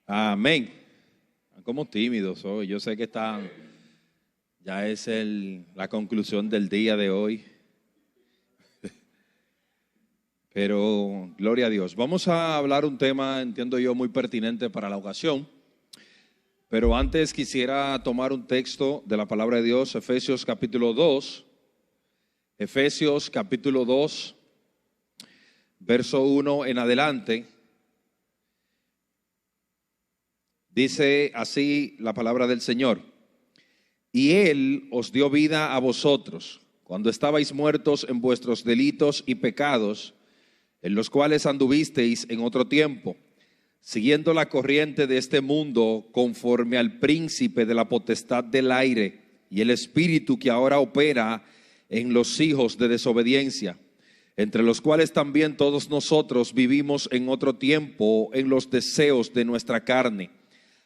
Amén. Como tímidos hoy. Yo sé que ya es la conclusión del día de hoy. Pero gloria a Dios. Vamos a hablar un tema, entiendo yo, muy pertinente para la ocasión. Pero antes quisiera tomar un texto de la palabra de Dios, Efesios capítulo 2. Efesios capítulo 2, verso 1 en adelante. Dice así la palabra del Señor: y Él os dio vida a vosotros, cuando estabais muertos en vuestros delitos y pecados, en los cuales anduvisteis en otro tiempo, siguiendo la corriente de este mundo, conforme al príncipe de la potestad del aire, y el espíritu que ahora opera en los hijos de desobediencia, entre los cuales también todos nosotros vivimos en otro tiempo en los deseos de nuestra carne,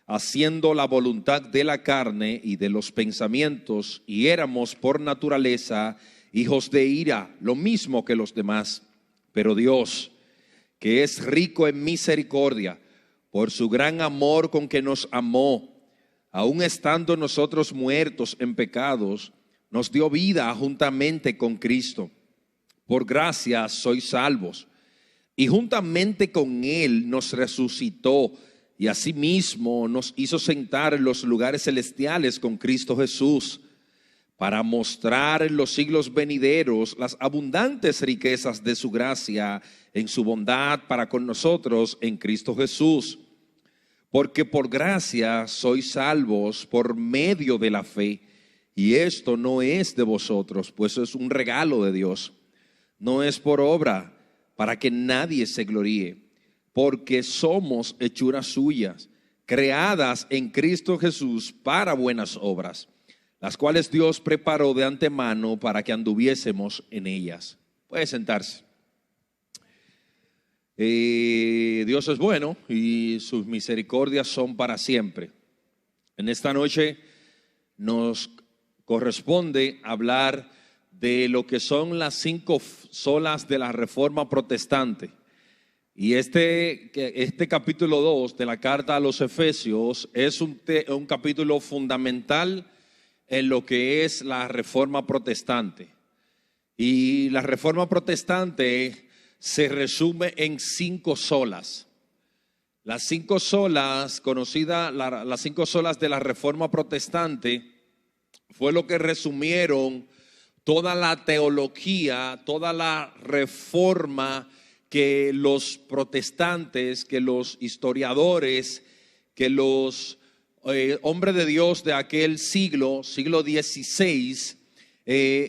haciendo la voluntad de la carne y de los pensamientos, y éramos por naturaleza hijos de ira, lo mismo que los demás. Pero Dios, que es rico en misericordia, por su gran amor con que nos amó, aun estando nosotros muertos en pecados, nos dio vida juntamente con Cristo. Por gracia sois salvos, y juntamente con Él nos resucitó, y asimismo nos hizo sentar en los lugares celestiales con Cristo Jesús, para mostrar en los siglos venideros las abundantes riquezas de su gracia en su bondad para con nosotros en Cristo Jesús. Porque por gracia sois salvos por medio de la fe, y esto no es de vosotros, pues es un regalo de Dios. No es por obra, para que nadie se gloríe, porque somos hechuras suyas, creadas en Cristo Jesús para buenas obras, las cuales Dios preparó de antemano para que anduviésemos en ellas. Puede sentarse. Dios es bueno y sus misericordias son para siempre. En esta noche nos corresponde hablar de lo que son las 5 solas de la Reforma Protestante. Y este capítulo 2 de la carta a los Efesios es un capítulo fundamental en lo que es la Reforma Protestante. Y la Reforma Protestante se resume en 5 solas. Las 5 solas, las 5 solas de la Reforma Protestante, fue lo que resumieron toda la teología, toda la reforma que los protestantes, que los historiadores, que los hombres de Dios de aquel siglo XVI,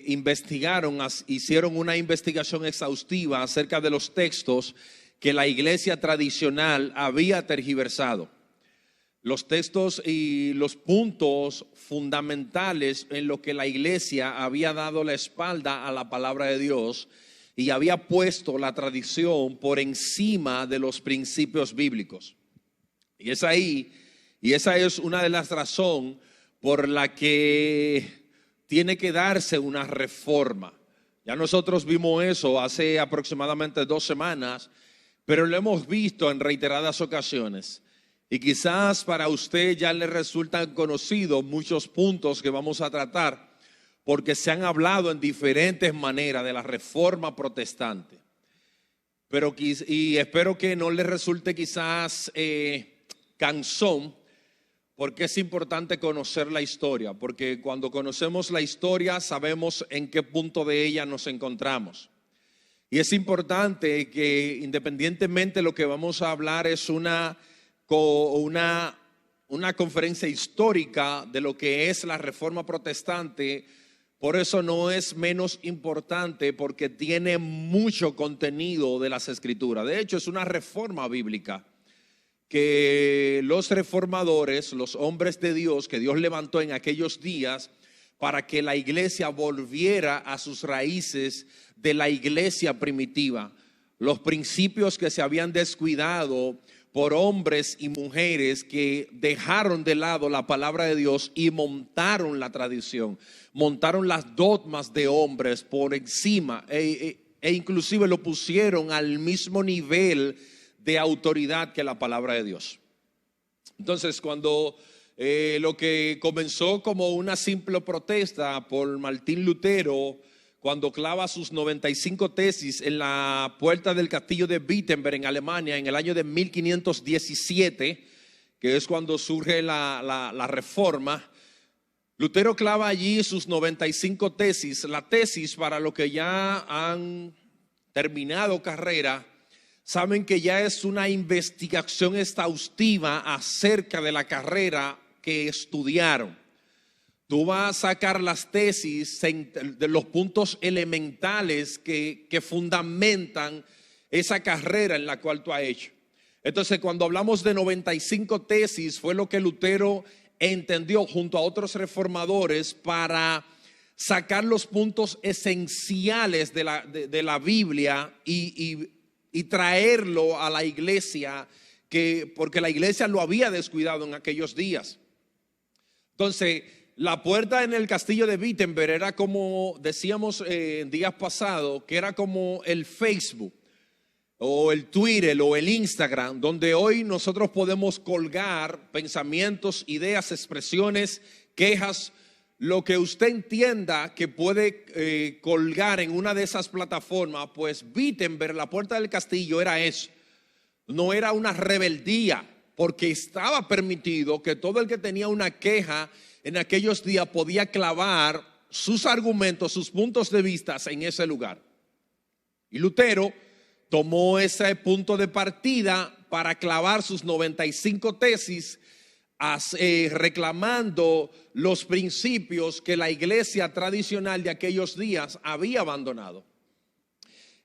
investigaron, hicieron una investigación exhaustiva acerca de los textos que la iglesia tradicional había tergiversado. Los textos y los puntos fundamentales en lo que la iglesia había dado la espalda a la palabra de Dios y había puesto la tradición por encima de los principios bíblicos. Y esa es una de las razones por la que tiene que darse una reforma. Ya nosotros vimos eso hace aproximadamente 2 semanas, pero lo hemos visto en reiteradas ocasiones. Y quizás para usted ya le resultan conocidos muchos puntos que vamos a tratar, porque se han hablado en diferentes maneras de la Reforma Protestante. Y espero que no le resulte quizás cansón, porque es importante conocer la historia, porque cuando conocemos la historia sabemos en qué punto de ella nos encontramos. Y es importante que, independientemente de lo que vamos a hablar, es una conferencia histórica de lo que es la Reforma Protestante. Por eso no es menos importante, porque tiene mucho contenido de las Escrituras. De hecho, es una reforma bíblica que los reformadores, los hombres de Dios que Dios levantó en aquellos días para que la iglesia volviera a sus raíces de la iglesia primitiva, los principios que se habían descuidado por hombres y mujeres que dejaron de lado la palabra de Dios y montaron la tradición, montaron las dogmas de hombres por encima e inclusive lo pusieron al mismo nivel de autoridad que la palabra de Dios. Entonces, cuando lo que comenzó como una simple protesta por Martín Lutero, cuando clava sus 95 tesis en la puerta del castillo de Wittenberg en Alemania en el año de 1517, que es cuando surge la Reforma, Lutero clava allí sus 95 tesis. La tesis, para los que ya han terminado carrera, saben que ya es una investigación exhaustiva acerca de la carrera que estudiaron. Tú vas a sacar las tesis de los puntos elementales que fundamentan esa carrera en la cual tú has hecho. Entonces, cuando hablamos de 95 tesis, fue lo que Lutero entendió junto a otros reformadores para sacar los puntos esenciales de la Biblia y traerlo a la iglesia, porque la iglesia lo había descuidado en aquellos días. Entonces, la puerta en el castillo de Wittenberg era como, decíamos en días pasados, que era como el Facebook o el Twitter o el Instagram, donde hoy nosotros podemos colgar pensamientos, expresiones, quejas, lo que usted entienda que puede colgar en una de esas plataformas. Pues Wittenberg, la puerta del castillo, era eso. No era una rebeldía, porque estaba permitido que todo el que tenía una queja en aquellos días podía clavar sus argumentos, sus puntos de vista en ese lugar. Y Lutero tomó ese punto de partida para clavar sus 95 tesis, reclamando los principios que la iglesia tradicional de aquellos días había abandonado.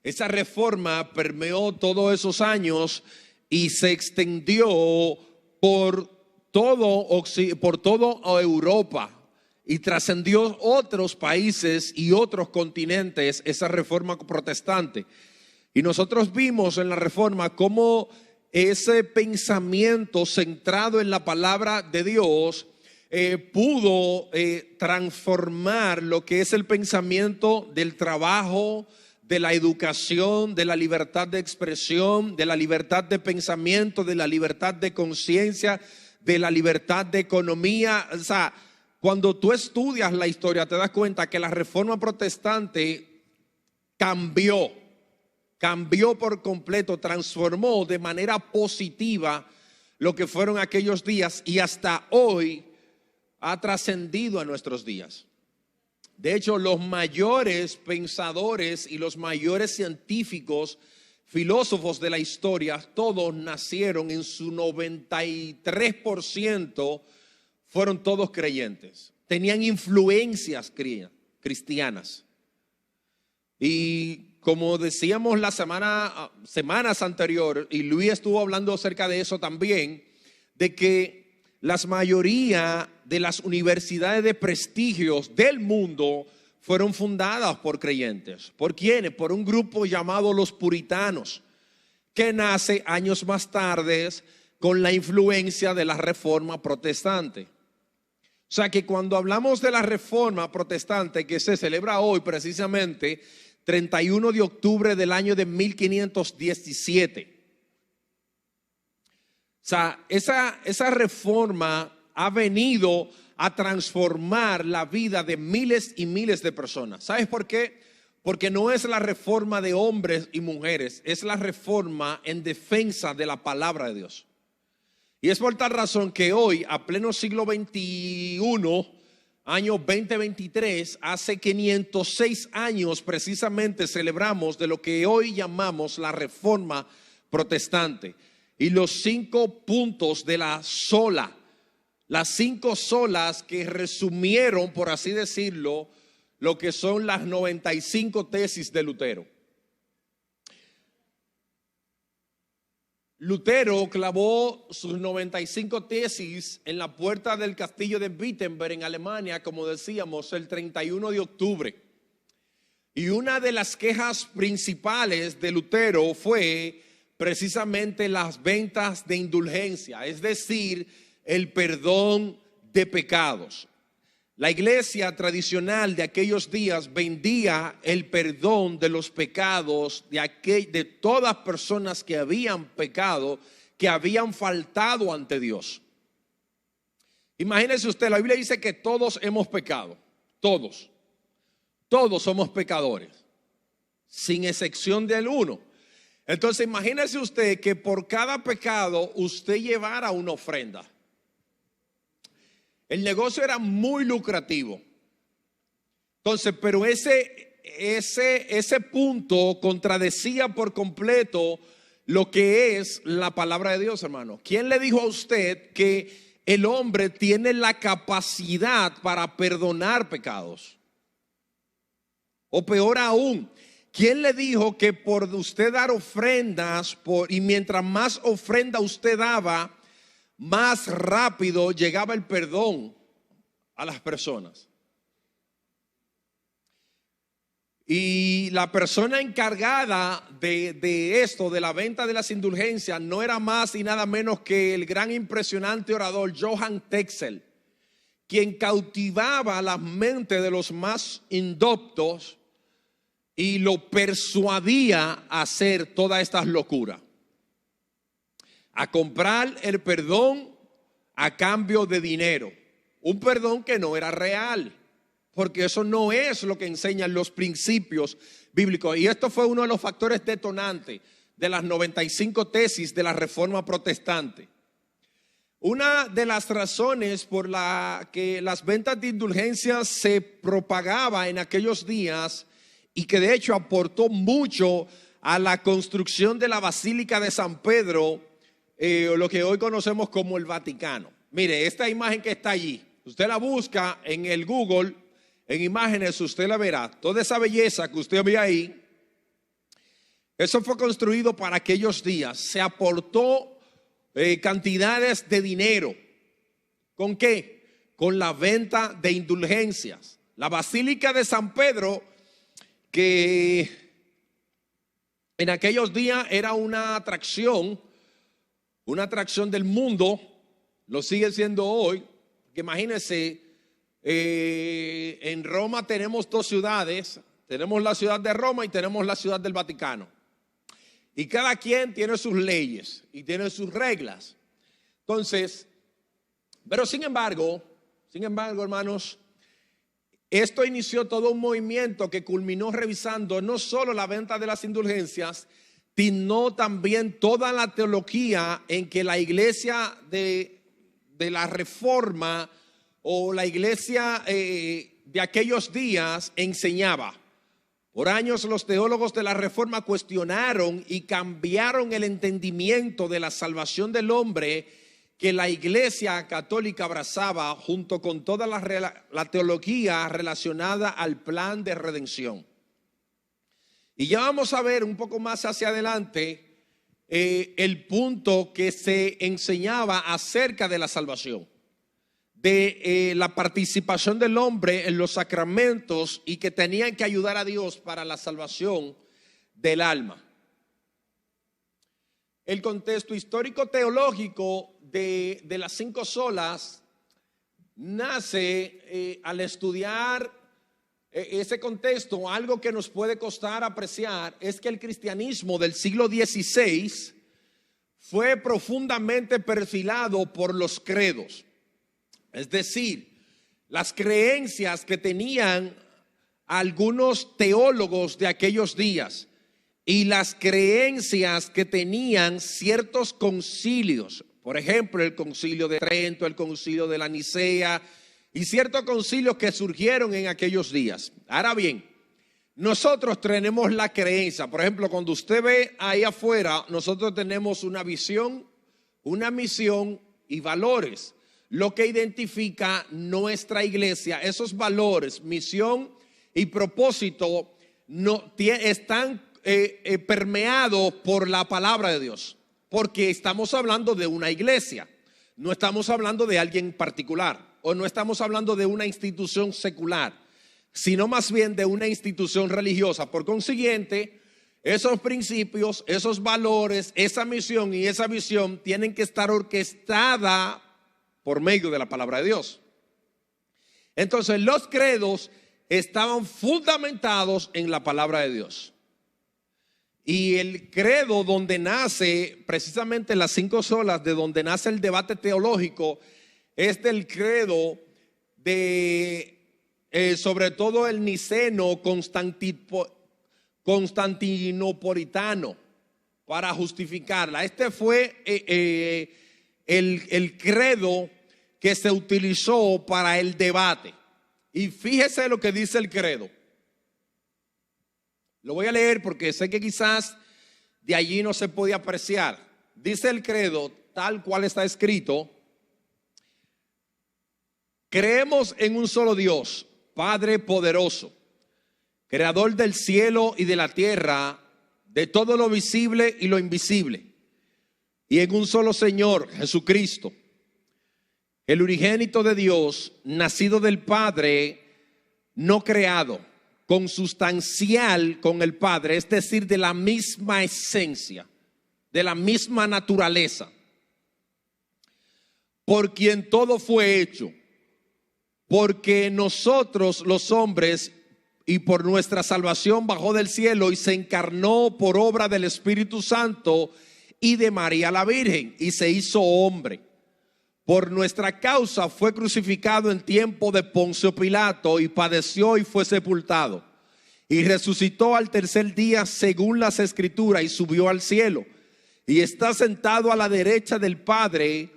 Esa reforma permeó todos esos años y se extendió por toda Europa y trascendió otros países y otros continentes, esa reforma protestante. Y nosotros vimos en la reforma cómo ese pensamiento centrado en la palabra de Dios pudo transformar lo que es el pensamiento del trabajo, de la educación, de la libertad de expresión, de la libertad de pensamiento, de la libertad de conciencia, de la libertad de economía. O sea, cuando tú estudias la historia te das cuenta que la reforma protestante cambió por completo, transformó de manera positiva lo que fueron aquellos días y hasta hoy ha trascendido a nuestros días. De hecho, los mayores pensadores y los mayores científicos, filósofos de la historia, todos nacieron en su 93%, fueron todos creyentes. Tenían influencias cristianas. Y como decíamos las semanas anteriores, y Luis estuvo hablando acerca de eso también, de que la mayoría de las universidades de prestigio del mundo fueron fundadas por creyentes. ¿Por quiénes? Por un grupo llamado los puritanos, que nace años más tarde con la influencia de la reforma protestante. O sea que cuando hablamos de la reforma protestante, que se celebra hoy precisamente 31 de octubre del año de 1517. O sea, esa reforma ha venido a transformar la vida de miles y miles de personas. ¿Sabes por qué? Porque no es la reforma de hombres y mujeres, es la reforma en defensa de la palabra de Dios. Y es por tal razón que hoy, a pleno siglo XXI, año 2023, hace 506 años precisamente celebramos de lo que hoy llamamos la reforma protestante. Y los 5 puntos de la sola, las 5 solas que resumieron, por así decirlo, lo que son las 95 tesis de Lutero. Lutero clavó sus 95 tesis en la puerta del castillo de Wittenberg en Alemania, como decíamos, el 31 de octubre. Y una de las quejas principales de Lutero fue precisamente las ventas de indulgencia, es decir, el perdón de pecados. La iglesia tradicional de aquellos días vendía el perdón de los pecados de todas personas que habían pecado, que habían faltado ante Dios. Imagínese usted, la Biblia dice que todos hemos pecado. Todos. Todos somos pecadores, sin excepción del uno. Entonces imagínese usted que por cada pecado usted llevara una ofrenda. El negocio era muy lucrativo. Entonces, pero ese punto contradecía por completo lo que es la palabra de Dios, hermano. ¿Quién le dijo a usted que el hombre tiene la capacidad para perdonar pecados? O peor aún, ¿quién le dijo que por usted dar ofrendas y mientras más ofrenda usted daba, más rápido llegaba el perdón a las personas? Y la persona encargada de esto, de la venta de las indulgencias, no era más y nada menos que el gran impresionante orador Johann Tetzel, quien cautivaba la mente de los más indoctos y lo persuadía a hacer todas estas locuras, a comprar el perdón a cambio de dinero, un perdón que no era real, porque eso no es lo que enseñan los principios bíblicos. Y esto fue uno de los factores detonantes de las 95 tesis de la Reforma Protestante. Una de las razones por la que las ventas de indulgencias se propagaba en aquellos días y que de hecho aportó mucho a la construcción de la Basílica de San Pedro, lo que hoy conocemos como el Vaticano. Mire, esta imagen que está allí, usted la busca en el Google, en imágenes, usted la verá. Toda esa belleza que usted ve ahí, eso fue construido para aquellos días. Se aportó cantidades de dinero. ¿Con qué? Con la venta de indulgencias. La Basílica de San Pedro, que en aquellos días era una atracción del mundo, lo sigue siendo hoy. Que imagínense, en Roma tenemos dos ciudades, tenemos la ciudad de Roma y tenemos la ciudad del Vaticano. Y cada quien tiene sus leyes y tiene sus reglas. Entonces, pero sin embargo, hermanos, esto inició todo un movimiento que culminó revisando no solo la venta de las indulgencias, sino también toda la teología en que la iglesia de la Reforma o la iglesia de aquellos días enseñaba. Por años los teólogos de la Reforma cuestionaron y cambiaron el entendimiento de la salvación del hombre que la iglesia católica abrazaba, junto con toda la teología relacionada al plan de redención. Y ya vamos a ver un poco más hacia adelante el punto que se enseñaba acerca de la salvación, de la participación del hombre en los sacramentos y que tenían que ayudar a Dios para la salvación del alma. El contexto histórico teológico de las 5 solas nace al estudiar ese contexto. Algo que nos puede costar apreciar es que el cristianismo del siglo XVI fue profundamente perfilado por los credos. Es decir, las creencias que tenían algunos teólogos de aquellos días y las creencias que tenían ciertos concilios. Por ejemplo, el concilio de Trento, el concilio de la Nicea y ciertos concilios que surgieron en aquellos días. Ahora bien, nosotros tenemos la creencia. Por ejemplo, cuando usted ve ahí afuera, nosotros tenemos una visión, una misión y valores. Lo que identifica nuestra iglesia, esos valores, misión y propósito están permeados por la palabra de Dios, porque estamos hablando de una iglesia, no estamos hablando de alguien particular o no estamos hablando de una institución secular, sino más bien de una institución religiosa. Por consiguiente, esos principios, esos valores, esa misión y esa visión tienen que estar orquestadas por medio de la palabra de Dios. Entonces los credos estaban fundamentados en la palabra de Dios. Y el credo donde nace precisamente las 5 solas, de donde nace el debate teológico, es del credo de, sobre todo el niceno constantinopolitano, para justificarla. Este fue el credo que se utilizó para el debate. Y fíjese lo que dice el credo. Lo voy a leer porque sé que quizás de allí no se podía apreciar. Dice el credo, tal cual está escrito: creemos en un solo Dios, Padre poderoso, creador del cielo y de la tierra, de todo lo visible y lo invisible, y en un solo Señor, Jesucristo, el unigénito de Dios, nacido del Padre, no creado, consustancial con el Padre, es decir, de la misma esencia, de la misma naturaleza, por quien todo fue hecho, porque nosotros los hombres y por nuestra salvación bajó del cielo y se encarnó por obra del Espíritu Santo y de María la Virgen y se hizo hombre. Por nuestra causa fue crucificado en tiempo de Poncio Pilato y padeció y fue sepultado. Y resucitó al tercer día según las Escrituras y subió al cielo. Y está sentado a la derecha del Padre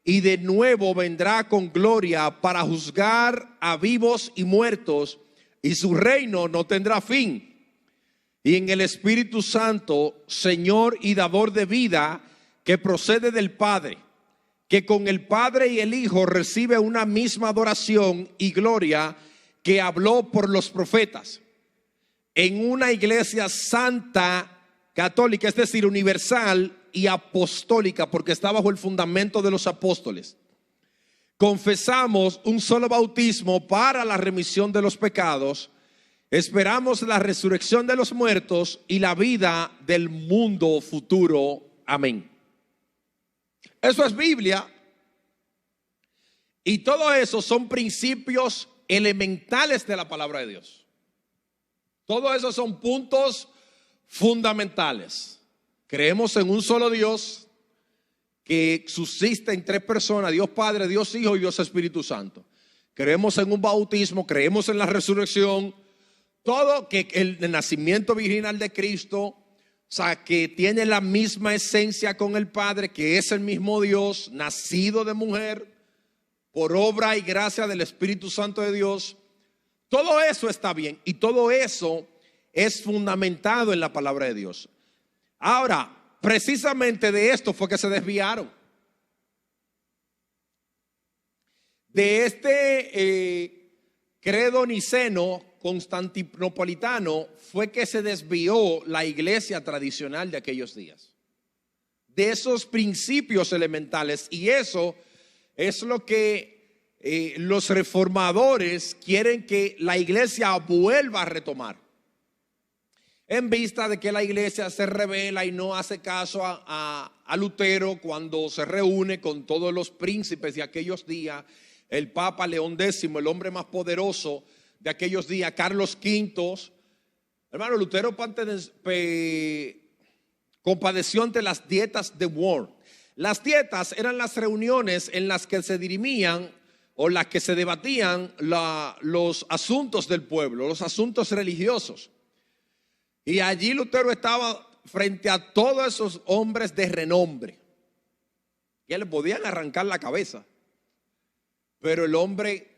y de nuevo vendrá con gloria para juzgar a vivos y muertos, y su reino no tendrá fin. Y en el Espíritu Santo, Señor y dador de vida, que procede del Padre, que con el Padre y el Hijo recibe una misma adoración y gloria, que habló por los profetas, en una iglesia santa, católica, es decir, universal y apostólica, porque está bajo el fundamento de los apóstoles. Confesamos un solo bautismo para la remisión de los pecados, esperamos la resurrección de los muertos y la vida del mundo futuro. Amén. Eso es Biblia. Y todo eso son principios elementales de la palabra de Dios. Todo eso son puntos fundamentales. Creemos en un solo Dios que subsiste en tres personas: Dios Padre, Dios Hijo y Dios Espíritu Santo. Creemos en un bautismo, creemos en la resurrección, todo, que el nacimiento virginal de Cristo, o sea, que tiene la misma esencia con el Padre, que es el mismo Dios, nacido de mujer, por obra y gracia del Espíritu Santo de Dios. Todo eso está bien y todo eso es fundamentado en la palabra de Dios. Ahora, precisamente de esto fue que se desviaron. De este credo niceno constantinopolitano fue que se desvió la iglesia tradicional de aquellos días. De esos principios elementales. Y eso es lo que los reformadores quieren que la iglesia vuelva a retomar. En vista de que la iglesia se rebela y no hace caso a Lutero cuando se reúne con todos los príncipes de aquellos días, el Papa León X, el hombre más poderoso de aquellos días, Carlos V. Hermano, Lutero compadeció ante las dietas de Worms. Las dietas eran las reuniones en las que se dirimían o las que se debatían los asuntos del pueblo, los asuntos religiosos. Y allí Lutero estaba frente a todos esos hombres de renombre, que le podían arrancar la cabeza. Pero el hombre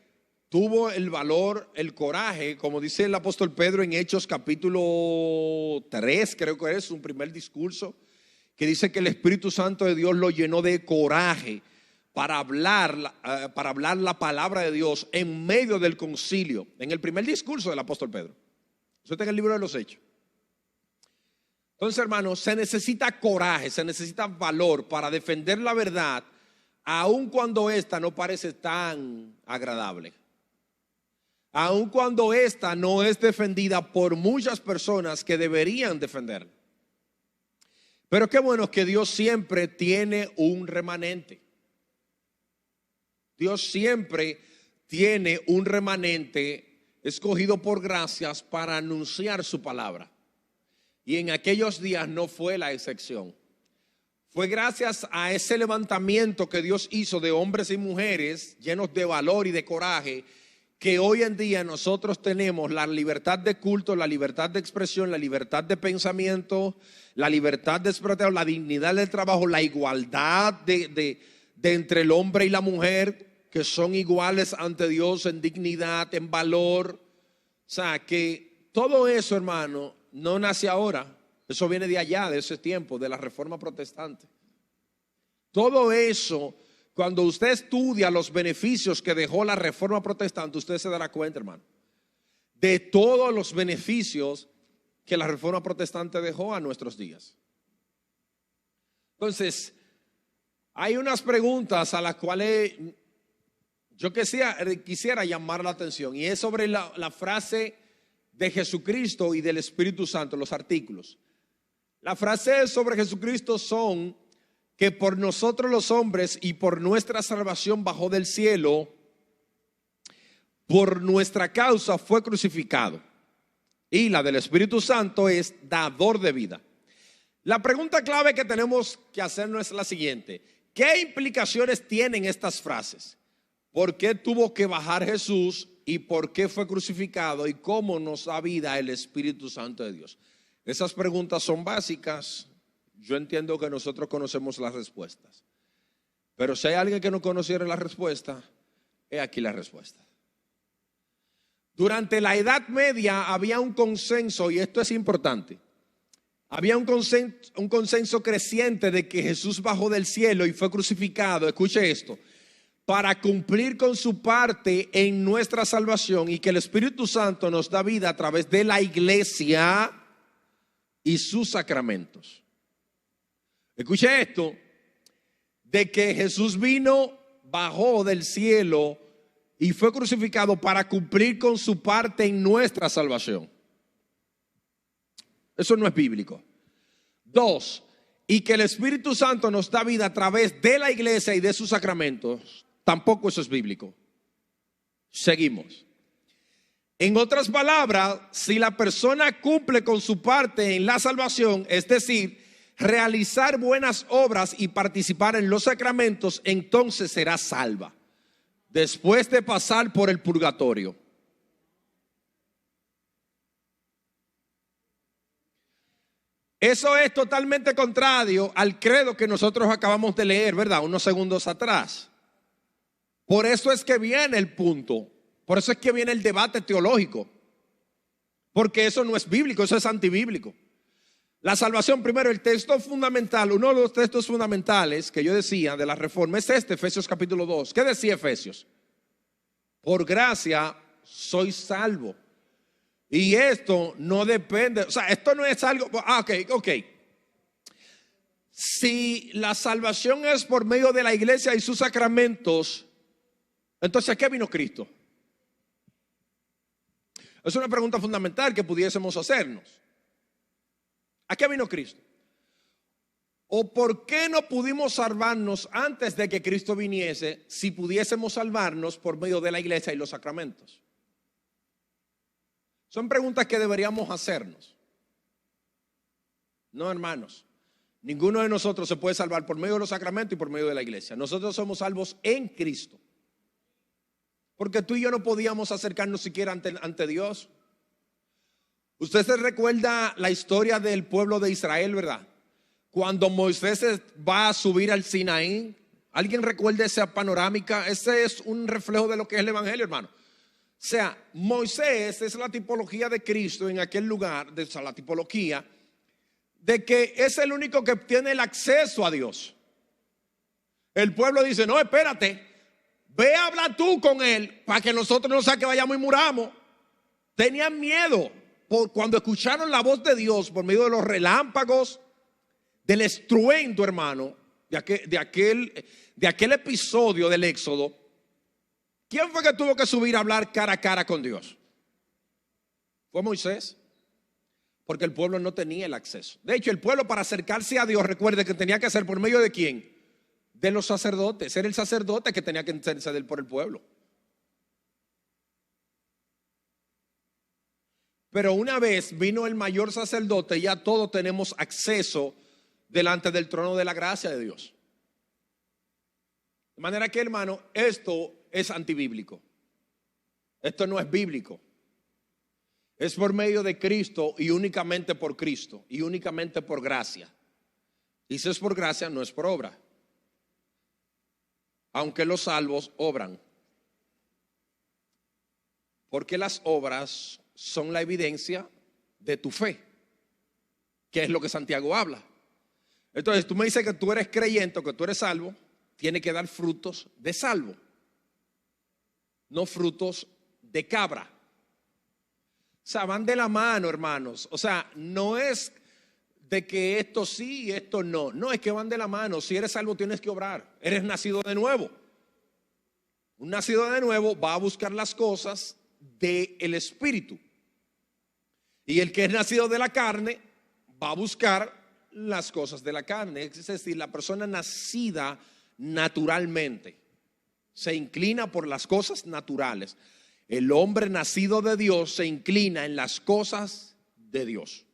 tuvo el valor, el coraje, como dice el apóstol Pedro en Hechos capítulo 3, creo que es un primer discurso, que dice que el Espíritu Santo de Dios lo llenó de coraje para hablar la palabra de Dios en medio del concilio, en el primer discurso del apóstol Pedro. Eso está en el libro de los Hechos. Entonces, hermanos, se necesita coraje, se necesita valor para defender la verdad, aun cuando esta no parece tan agradable. Aun cuando esta no es defendida por muchas personas que deberían defenderla. Pero qué bueno que Dios siempre tiene un remanente. Dios siempre tiene un remanente escogido por gracias para anunciar su palabra. Y en aquellos días no fue la excepción. fue gracias a ese levantamiento que Dios hizo de hombres y mujeres llenos de valor y de coraje, que hoy en día nosotros tenemos la libertad de culto, la libertad de expresión, la libertad de pensamiento, la libertad de expresión, la dignidad del trabajo, la igualdad de entre el hombre y la mujer, que son iguales ante Dios en dignidad, en valor. O sea, que todo eso, hermano, no nace ahora. Eso viene de allá, de ese tiempo, de la Reforma Protestante. Todo eso, cuando usted estudia los beneficios que dejó la Reforma Protestante, usted se dará cuenta, hermano, de todos los beneficios que la Reforma Protestante dejó a nuestros días. Entonces, hay unas preguntas a las cuales yo quisiera llamar la atención, y es sobre la frase de Jesucristo y del Espíritu Santo, los artículos. Las frases sobre Jesucristo son que por nosotros los hombres y por nuestra salvación bajó del cielo, por nuestra causa fue crucificado. Y la del Espíritu Santo es dador de vida. La pregunta clave que tenemos que hacernos es la siguiente: ¿qué implicaciones tienen estas frases? ¿Por qué tuvo que bajar Jesús y por qué fue crucificado y cómo nos da vida el Espíritu Santo de Dios? Esas preguntas son básicas. Yo entiendo que nosotros conocemos las respuestas, pero si hay alguien que no conociera la respuesta, he aquí la respuesta. Durante la Edad Media había un consenso, y esto es importante. Había un consenso creciente de que Jesús bajó del cielo y fue crucificado, escuche esto, para cumplir con su parte en nuestra salvación, y que el Espíritu Santo nos da vida a través de la iglesia y sus sacramentos. Escuche esto, de que Jesús vino, bajó del cielo y fue crucificado para cumplir con su parte en nuestra salvación. Eso no es bíblico. 2, y que el Espíritu Santo nos da vida a través de la iglesia y de sus sacramentos. Tampoco eso es bíblico. Seguimos. En otras palabras, si la persona cumple con su parte en la salvación, es decir, realizar buenas obras y participar en los sacramentos, entonces será salva, después de pasar por el purgatorio. Eso es totalmente contrario al credo que nosotros acabamos de leer, ¿verdad? Unos segundos atrás. Por eso es que viene el punto. Por eso es que viene el debate teológico. Porque eso no es bíblico, eso es antibíblico. La salvación, primero, el texto fundamental, uno de los textos fundamentales que yo decía de la Reforma es este, Efesios capítulo 2. ¿Qué decía Efesios? Por gracia soy salvo. Y esto no depende, o sea, esto no es algo, ok. Si la salvación es por medio de la iglesia y sus sacramentos, entonces ¿a qué vino Cristo? Es una pregunta fundamental que pudiésemos hacernos. ¿A qué vino Cristo? ¿O por qué no pudimos salvarnos antes de que Cristo viniese si pudiésemos salvarnos por medio de la iglesia y los sacramentos? Son preguntas que deberíamos hacernos. No, hermanos, ninguno de nosotros se puede salvar por medio de los sacramentos y por medio de la iglesia. Nosotros somos salvos en Cristo. Porque tú y yo no podíamos acercarnos siquiera ante Dios. Usted se recuerda la historia del pueblo de Israel, ¿verdad? Cuando Moisés va a subir al Sinaí. ¿Alguien recuerda esa panorámica? Ese es un reflejo de lo que es el evangelio, hermano. O sea, Moisés es la tipología de Cristo en aquel lugar, la tipología de que es el único que tiene el acceso a Dios. El pueblo dice, no, espérate, ve a hablar tú con él para que nosotros no sea que vayamos y muramos. Tenían miedo cuando escucharon la voz de Dios por medio de los relámpagos, del estruendo, hermano, de aquel episodio del Éxodo. ¿Quién fue que tuvo que subir a hablar cara a cara con Dios? Fue Moisés. Porque el pueblo no tenía el acceso. De hecho, el pueblo, para acercarse a Dios, recuerde que tenía que hacer por medio de ¿quién? De los sacerdotes. Era el sacerdote que tenía que interceder por el pueblo. Pero una vez vino el mayor sacerdote, ya todos tenemos acceso delante del trono de la gracia de Dios. De manera que, hermano, esto es antibíblico. Esto no es bíblico. Es por medio de Cristo y únicamente por Cristo y únicamente por gracia. Y si es por gracia, no es por obra. Aunque los salvos obran. Porque las obras son la evidencia de tu fe, que es lo que Santiago habla. Entonces tú me dices que tú eres creyente, que tú eres salvo, tiene que dar frutos de salvo, no frutos de cabra. O sea, van de la mano, hermanos. O sea, no es de que esto sí y esto no. No, es que van de la mano. Si eres salvo tienes que obrar. Eres nacido de nuevo. Un nacido de nuevo va a buscar las cosas del Espíritu. Y el que es nacido de la carne va a buscar las cosas de la carne. Es decir, la persona nacida naturalmente se inclina por las cosas naturales. El hombre nacido de Dios se inclina en las cosas de Dios.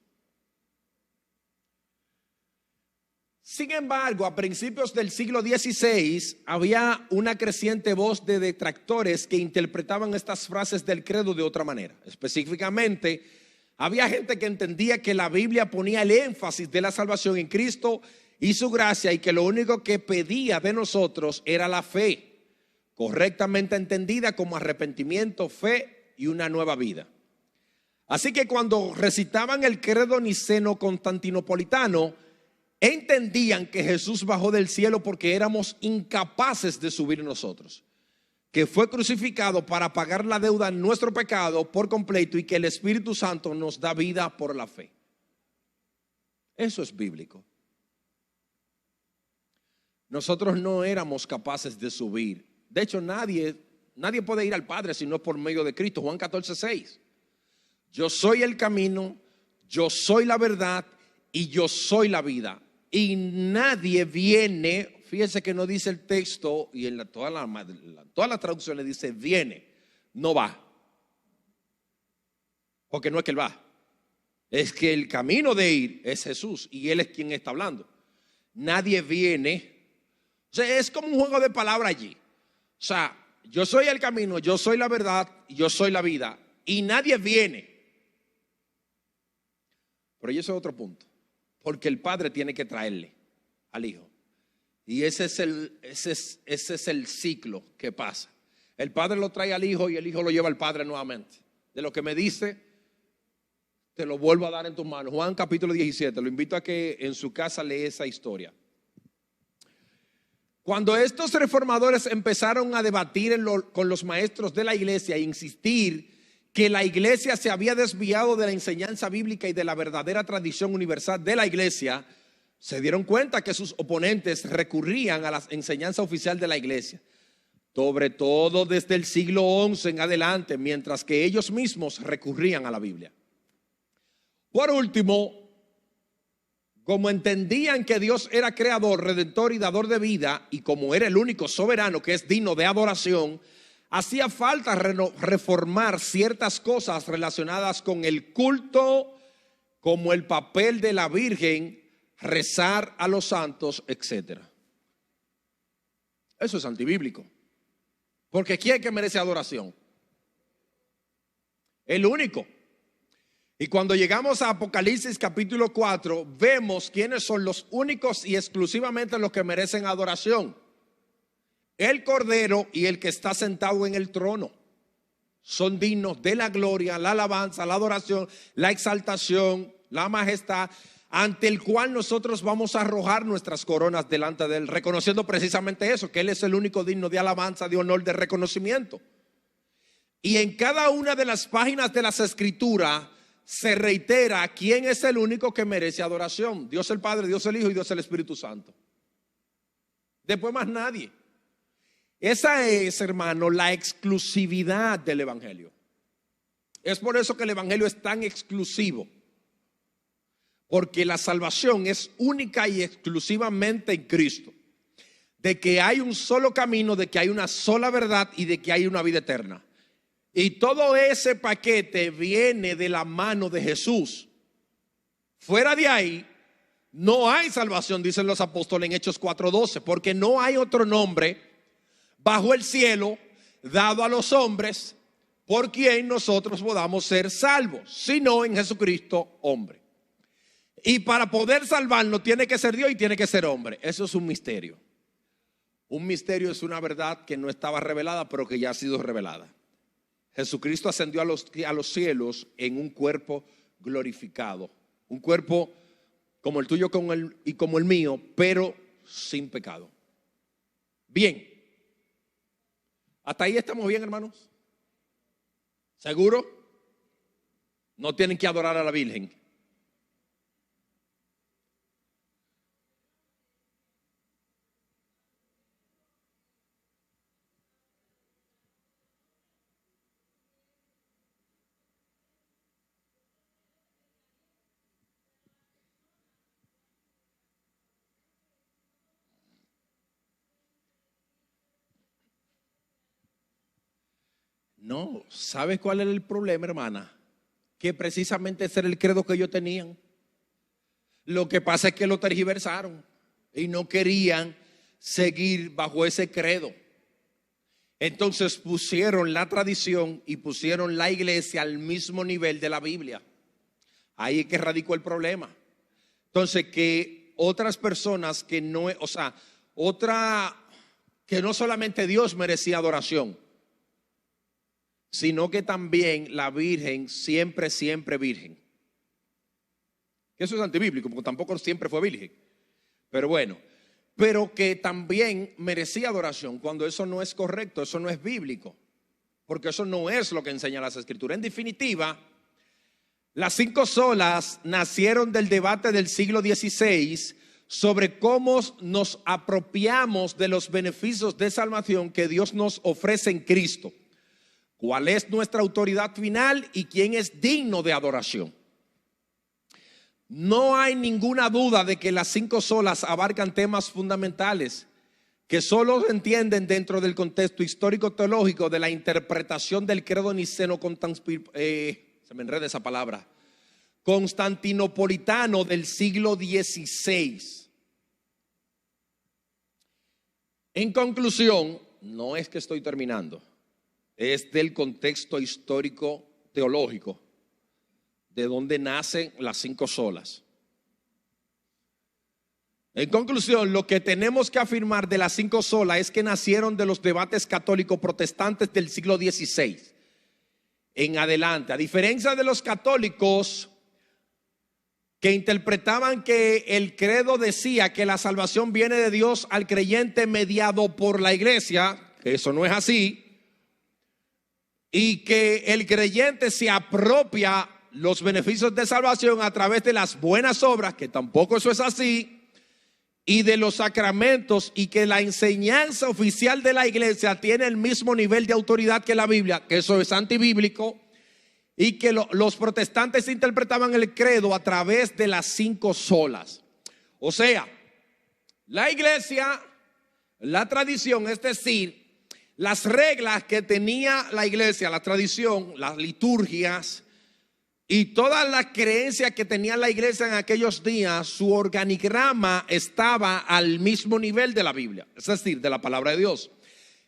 Sin embargo, a principios del siglo XVI había una creciente voz de detractores que interpretaban estas frases del credo de otra manera. Específicamente, había gente que entendía que la Biblia ponía el énfasis de la salvación en Cristo y su gracia, y que lo único que pedía de nosotros era la fe, correctamente entendida como arrepentimiento, fe y una nueva vida. Así que cuando recitaban el credo niceno-constantinopolitano, entendían que Jesús bajó del cielo porque éramos incapaces de subir nosotros, que fue crucificado para pagar la deuda en nuestro pecado por completo y que el Espíritu Santo nos da vida por la fe. Eso es bíblico. Nosotros no éramos capaces de subir. De hecho, nadie puede ir al Padre si no por medio de Cristo. Juan 14:6. Yo soy el camino, yo soy la verdad y yo soy la vida. Y nadie viene, fíjense que no dice el texto, y en todas las traducciones dice viene, no va. Porque no es que él va, es que el camino de ir es Jesús y él es quien está hablando. Nadie viene, o sea, es como un juego de palabras allí. O sea, yo soy el camino, yo soy la verdad, yo soy la vida, y nadie viene. Pero eso es otro punto. Porque el Padre tiene que traerle al Hijo. Y ese es el ciclo que pasa. El Padre lo trae al Hijo y el Hijo lo lleva al Padre nuevamente. De lo que me dice, te lo vuelvo a dar en tus manos. Juan capítulo 17. Lo invito a que en su casa lea esa historia. Cuando estos reformadores empezaron a debatir con los maestros de la iglesia e insistir que la iglesia se había desviado de la enseñanza bíblica y de la verdadera tradición universal de la iglesia, se dieron cuenta que sus oponentes recurrían a la enseñanza oficial de la iglesia, sobre todo desde el siglo XI en adelante, mientras que ellos mismos recurrían a la Biblia. Por último, como entendían que Dios era creador, redentor y dador de vida, y como era el único soberano que es digno de adoración, hacía falta reformar ciertas cosas relacionadas con el culto, como el papel de la Virgen, rezar a los santos, etc. Eso es antibíblico. Porque ¿quién es que merece adoración? El único. Y cuando llegamos a Apocalipsis capítulo 4, vemos quiénes son los únicos y exclusivamente los que merecen adoración. El Cordero y el que está sentado en el trono son dignos de la gloria, la alabanza, la adoración, la exaltación, la majestad, ante el cual nosotros vamos a arrojar nuestras coronas delante de él, reconociendo precisamente eso, que él es el único digno de alabanza, de honor, de reconocimiento. Y en cada una de las páginas de las Escrituras se reitera quién es el único que merece adoración: Dios el Padre, Dios el Hijo y Dios el Espíritu Santo. Después más nadie. Esa es, hermano, la exclusividad del Evangelio. Es por eso que el Evangelio es tan exclusivo. Porque la salvación es única y exclusivamente en Cristo. De que hay un solo camino, de que hay una sola verdad y de que hay una vida eterna. Y todo ese paquete viene de la mano de Jesús. Fuera de ahí, No hay salvación, dicen los apóstoles en Hechos 4:12, porque no hay otro nombre bajo el cielo dado a los hombres por quien nosotros podamos ser salvos, sino en Jesucristo hombre. Y para poder salvarnos tiene que ser Dios y tiene que ser hombre. Eso es un misterio. Un misterio es una verdad que no estaba revelada, pero que ya ha sido revelada. Jesucristo ascendió a los cielos en un cuerpo glorificado, un cuerpo como el tuyo y como el mío, pero sin pecado. Bien. ¿Hasta ahí estamos bien, hermanos? ¿Seguro? No tienen que adorar a la Virgen. No, ¿sabes cuál era el problema, hermana? Que precisamente ese era el credo que ellos tenían. Lo que pasa es que lo tergiversaron y no querían seguir bajo ese credo. Entonces pusieron la tradición y pusieron la iglesia al mismo nivel de la Biblia. Ahí es que radicó el problema. Entonces que otras personas que no, que no solamente Dios merecía adoración, sino que también la Virgen siempre virgen. Eso es antibíblico, porque tampoco siempre fue virgen. Pero bueno, pero que también merecía adoración, cuando eso no es correcto, eso no es bíblico, porque eso no es lo que enseñan las Escrituras. En definitiva, las 5 solas nacieron del debate del siglo XVI sobre cómo nos apropiamos de los beneficios de salvación que Dios nos ofrece en Cristo. ¿Cuál es nuestra autoridad final y quién es digno de adoración? No hay ninguna duda de que las 5 solas abarcan temas fundamentales que solo se entienden dentro del contexto histórico-teológico de la interpretación del credo niceno se me enreda esa palabra, constantinopolitano del siglo XVI. En conclusión, no es que estoy terminando, es del contexto histórico teológico de donde nacen las 5 solas. En conclusión, lo que tenemos que afirmar de las 5 solas es que nacieron de los debates católicos protestantes del siglo XVI en adelante. A diferencia de los católicos que interpretaban que el credo decía que la salvación viene de Dios al creyente mediado por la iglesia, que eso no es así, y que el creyente se apropia los beneficios de salvación a través de las buenas obras, que tampoco eso es así, y de los sacramentos, y que la enseñanza oficial de la iglesia tiene el mismo nivel de autoridad que la Biblia, que eso es antibíblico, y que los protestantes interpretaban el credo a través de las 5 solas. O sea, la iglesia, la tradición, es decir, las reglas que tenía la iglesia, la tradición, las liturgias y todas las creencias que tenía la iglesia en aquellos días, su organigrama estaba al mismo nivel de la Biblia, es decir, de la palabra de Dios.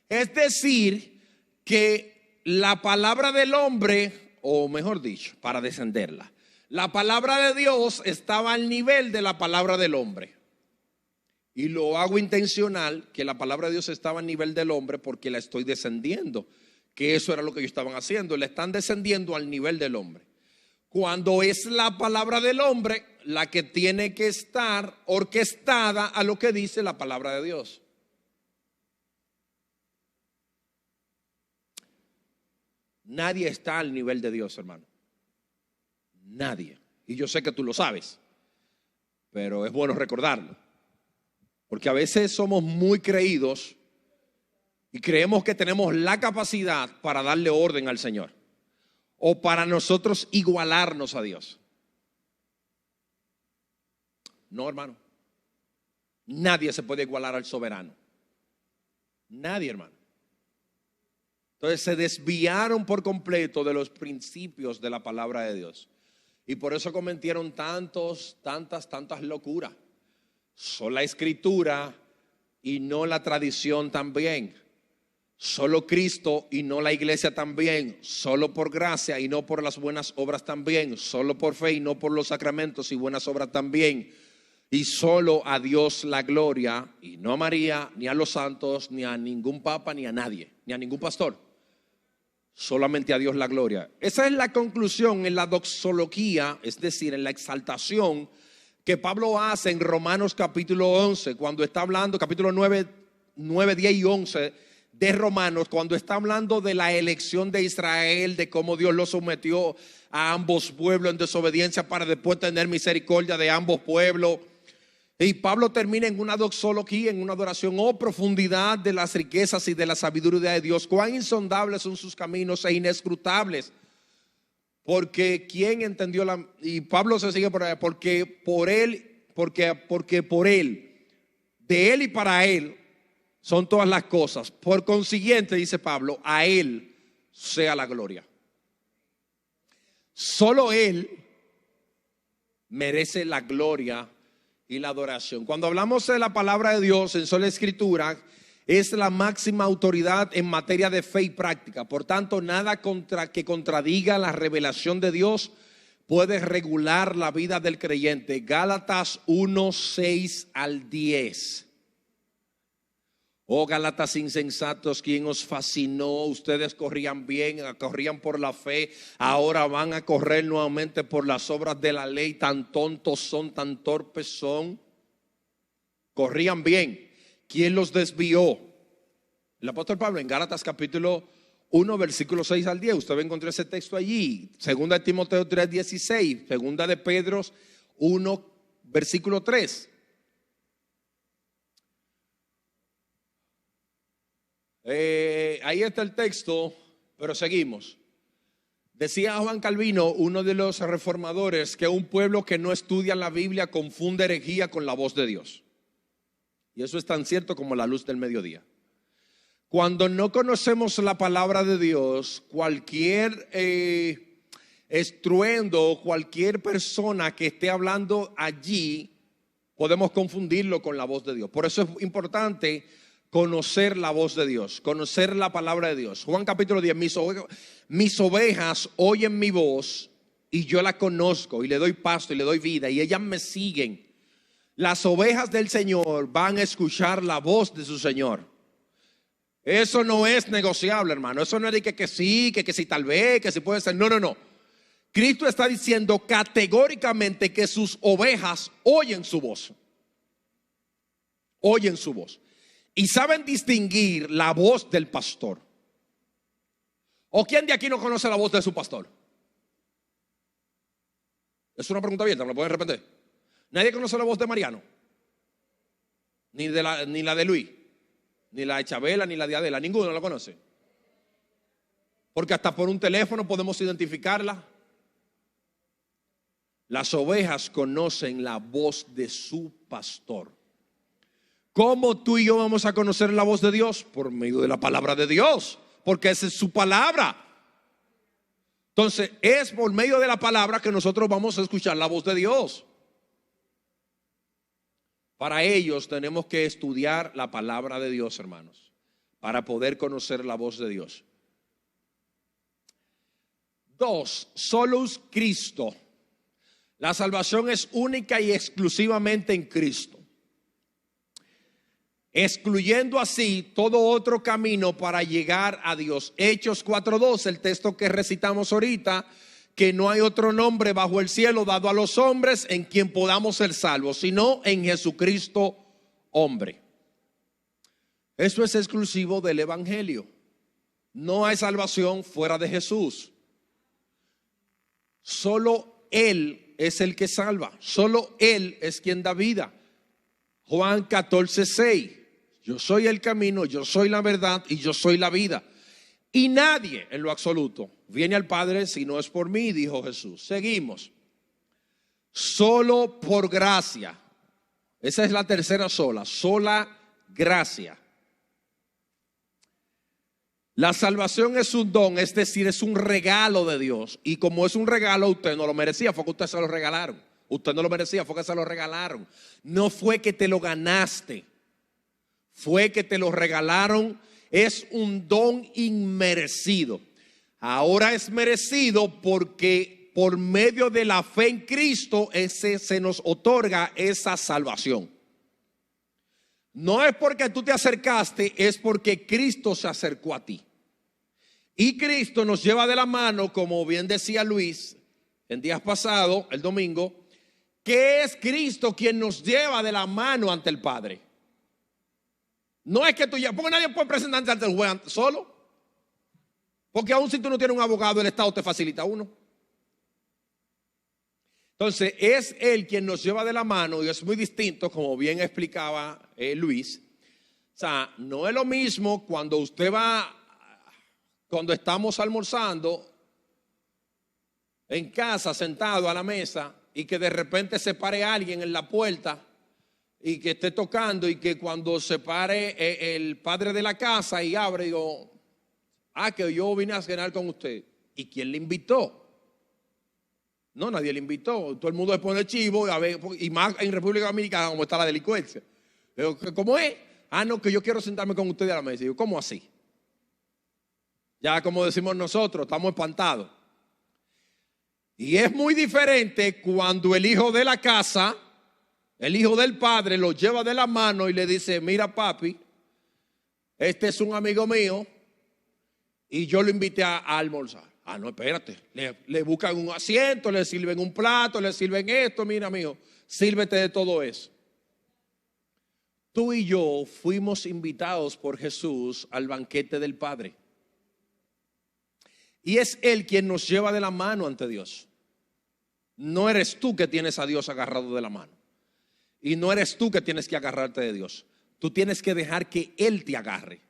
Es decir, que la palabra del hombre, o mejor dicho, para descenderla, la palabra de Dios estaba al nivel de la palabra del hombre. Y lo hago intencional, que la palabra de Dios estaba al nivel del hombre porque la estoy descendiendo, que eso era lo que ellos estaban haciendo, le están descendiendo al nivel del hombre. Cuando es la palabra del hombre la que tiene que estar orquestada a lo que dice la palabra de Dios. Nadie está al nivel de Dios, hermano. Nadie. Y yo sé que tú lo sabes, pero es bueno recordarlo. Porque a veces somos muy creídos y creemos que tenemos la capacidad para darle orden al Señor o para nosotros igualarnos a Dios. No, hermano. Nadie se puede igualar al soberano. Nadie, hermano. Entonces se desviaron por completo de los principios de la palabra de Dios. Y por eso cometieron tantas locuras. Sola escritura y no la tradición también. Solo Cristo y no la iglesia también. Solo por gracia y no por las buenas obras también. Solo por fe y no por los sacramentos y buenas obras también. Y solo a Dios la gloria, y no a María, ni a los santos, ni a ningún papa, ni a nadie, ni a ningún pastor. Solamente a Dios la gloria. Esa es la conclusión en la doxología, es decir, en la exaltación que Pablo hace en Romanos capítulo 11, cuando está hablando, capítulo 9, 10 y 11 de Romanos, cuando está hablando de la elección de Israel, de cómo Dios lo sometió a ambos pueblos en desobediencia para después tener misericordia de ambos pueblos. Y Pablo termina en una doxología, en una adoración, oh profundidad de las riquezas y de la sabiduría de Dios, cuán insondables son sus caminos e inescrutables. Porque quién entendió y Pablo se sigue por ahí, porque por él, de él y para él son todas las cosas. Por consiguiente, dice Pablo, a él sea la gloria. Solo él merece la gloria y la adoración. Cuando hablamos de la palabra de Dios en sola escritura, es la máxima autoridad en materia de fe y práctica. Por tanto, nada que contradiga la revelación de Dios puede regular la vida del creyente. Gálatas 1, 6 al 10. Oh Gálatas insensatos, ¿quién os fascinó? Ustedes corrían bien, corrían por la fe, ahora van a correr nuevamente por las obras de la ley. Tan tontos son, tan torpes son. Corrían bien. ¿Quién los desvió? El apóstol Pablo en Gálatas capítulo 1 versículo 6 al 10. Usted va a encontrar ese texto allí. Segunda de Timoteo 3, 16. Segunda de Pedro 1 versículo 3. Ahí está el texto, pero seguimos. Decía Juan Calvino, uno de los reformadores, que un pueblo que no estudia la Biblia confunde herejía con la voz de Dios. Y eso es tan cierto como la luz del mediodía. Cuando no conocemos la palabra de Dios, cualquier estruendo, cualquier persona que esté hablando allí, podemos confundirlo con la voz de Dios. Por eso es importante conocer la voz de Dios, conocer la palabra de Dios. Juan capítulo 10, mis ovejas oyen mi voz y yo la conozco y le doy pasto y le doy vida y ellas me siguen. Las ovejas del Señor van a escuchar la voz de su Señor. Eso no es negociable, hermano. Eso no es de que sí, que sí tal vez, que sí puede ser. No. Cristo está diciendo categóricamente que sus ovejas oyen su voz. Oyen su voz. Y saben distinguir la voz del pastor. ¿O quién de aquí no conoce la voz de su pastor? Es una pregunta abierta, ¿me lo pueden repetir? Nadie conoce la voz de Mariano, ni la de Luis, ni la de Chabela, ni la de Adela. Ninguno la conoce. Porque hasta por un teléfono podemos identificarla. Las ovejas conocen la voz de su pastor. ¿Cómo tú y yo vamos a conocer la voz de Dios? Por medio de la palabra de Dios, porque esa es su palabra. Entonces, es por medio de la palabra que nosotros vamos a escuchar la voz de Dios. Para ellos tenemos que estudiar la palabra de Dios, hermanos, para poder conocer la voz de Dios. 2, solus Cristo. La salvación es única y exclusivamente en Cristo, excluyendo así todo otro camino para llegar a Dios. Hechos 4:2, el texto que recitamos ahorita, que no hay otro nombre bajo el cielo dado a los hombres en quien podamos ser salvos, sino en Jesucristo hombre. Eso es exclusivo del evangelio. No hay salvación fuera de Jesús. Solo Él es el que salva. Solo Él es quien da vida. Juan 14:6. Yo soy el camino, yo soy la verdad y yo soy la vida. Y nadie en lo absoluto viene al Padre si no es por mí, dijo Jesús. Seguimos. Solo por gracia. Esa es la tercera sola gracia. La salvación es un don, es decir, es un regalo de Dios. Y como es un regalo, usted no lo merecía, fue que usted se lo regalaron. Usted no lo merecía, fue que se lo regalaron. No fue que te lo ganaste, fue que te lo regalaron. Es un don inmerecido. Ahora es merecido porque por medio de la fe en Cristo se nos otorga esa salvación. No es porque tú te acercaste, es porque Cristo se acercó a ti. Y Cristo nos lleva de la mano, como bien decía Luis en días pasados, el domingo, que es Cristo quien nos lleva de la mano ante el Padre. No es que tú ya, porque nadie puede presentarte ante el juez solo. Porque aún si tú no tienes un abogado, el Estado te facilita uno. Entonces es Él quien nos lleva de la mano y es muy distinto, como bien explicaba Luis. O sea, no es lo mismo cuando usted va, cuando estamos almorzando en casa, sentado a la mesa, y que de repente se pare alguien en la puerta y que esté tocando, y que cuando se pare el padre de la casa y abre, digo, que yo vine a cenar con usted. ¿Y quién le invitó? No, nadie le invitó. Todo el mundo le pone chivo, a ver, y más en República Dominicana como está la delincuencia. Digo, ¿cómo es? No, que yo quiero sentarme con usted a la mesa. Digo, ¿cómo así? Ya como decimos nosotros, estamos espantados. Y es muy diferente cuando el hijo de la casa, el hijo del padre, lo lleva de la mano y le dice, mira papi, este es un amigo mío y yo lo invité a almorzar. No, espérate, le buscan un asiento, le sirven un plato, le sirven esto, mira amigo, sírvete de todo eso. Tú y yo fuimos invitados por Jesús al banquete del Padre. Y es Él quien nos lleva de la mano ante Dios. No eres tú que tienes a Dios agarrado de la mano. Y no eres tú que tienes que agarrarte de Dios. Tú tienes que dejar que Él te agarre.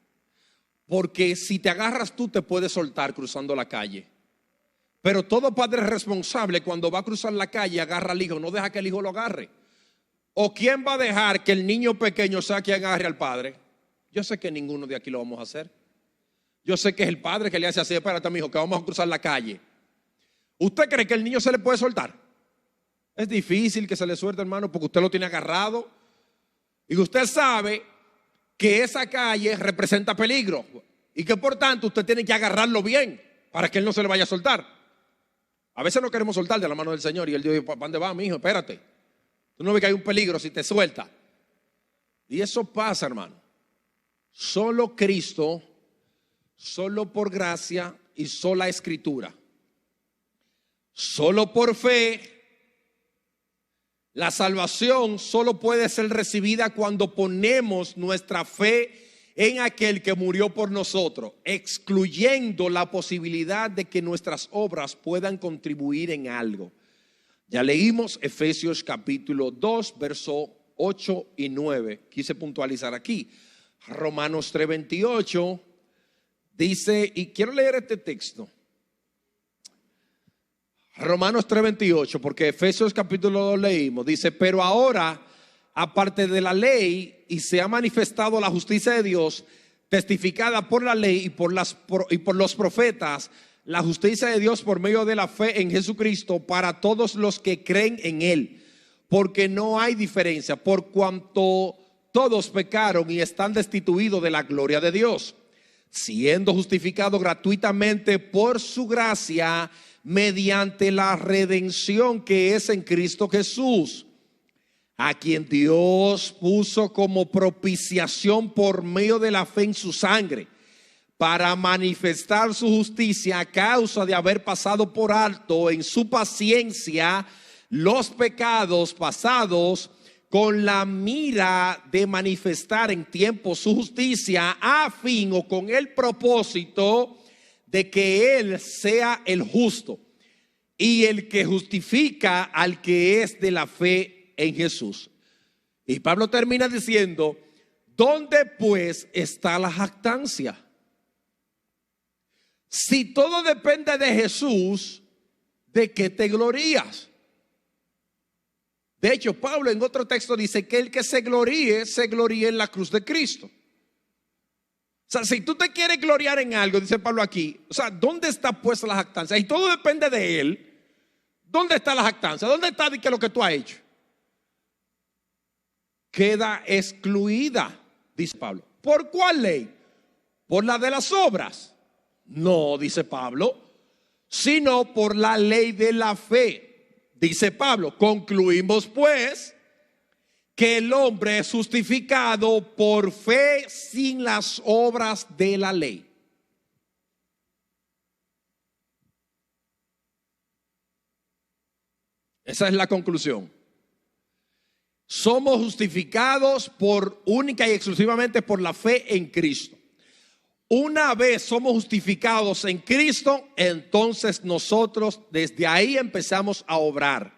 Porque si te agarras tú te puedes soltar cruzando la calle. Pero todo padre responsable cuando va a cruzar la calle agarra al hijo, no deja que el hijo lo agarre. ¿O quién va a dejar que el niño pequeño sea quien agarre al padre? Yo sé que ninguno de aquí lo vamos a hacer. Yo sé que es el padre que le hace así, espérate mi hijo, que vamos a cruzar la calle. ¿Usted cree que el niño se le puede soltar? Es difícil que se le suelte, hermano, porque usted lo tiene agarrado. Y usted sabe que esa calle representa peligro. Y que por tanto usted tiene que agarrarlo bien para que él no se le vaya a soltar. A veces no queremos soltar de la mano del Señor. Y él dice, ¿para dónde va, mi hijo? Espérate. Tú no ves que hay un peligro si te suelta. Y eso pasa, hermano. Solo Cristo, solo por gracia y sola escritura. Solo por fe. La salvación solo puede ser recibida cuando ponemos nuestra fe en aquel que murió por nosotros, excluyendo la posibilidad de que nuestras obras puedan contribuir en algo. Ya leímos Efesios capítulo 2, verso 8 y 9. Quise puntualizar aquí. Romanos 3:28 dice, y quiero leer este texto. Romanos 3:28, porque Efesios capítulo 2 leímos, dice, pero ahora, aparte de la ley, y se ha manifestado la justicia de Dios, testificada por la ley y por los profetas, la justicia de Dios por medio de la fe en Jesucristo para todos los que creen en Él, porque no hay diferencia, por cuanto todos pecaron y están destituidos de la gloria de Dios, siendo justificados gratuitamente por su gracia, mediante la redención que es en Cristo Jesús, a quien Dios puso como propiciación por medio de la fe en su sangre, para manifestar su justicia a causa de haber pasado por alto en su paciencia los pecados pasados, con la mira de manifestar en tiempo su justicia, a fin o con el propósito de que Él sea el justo y el que justifica al que es de la fe en Jesús. Y Pablo termina diciendo, ¿dónde pues está la jactancia? Si todo depende de Jesús, ¿de qué te glorías? De hecho, Pablo en otro texto dice que el que se gloríe en la cruz de Cristo. O sea, si tú te quieres gloriar en algo, dice Pablo aquí, o sea, ¿dónde está puesta la jactancia? Y todo depende de él. ¿Dónde está la jactancia? ¿Dónde está lo que tú has hecho? Queda excluida, dice Pablo. ¿Por cuál ley? ¿Por la de las obras? No, dice Pablo, sino por la ley de la fe. Dice Pablo, concluimos pues que el hombre es justificado por fe sin las obras de la ley. Esa es la conclusión. Somos justificados única y exclusivamente por la fe en Cristo. Una vez somos justificados en Cristo, entonces nosotros desde ahí empezamos a obrar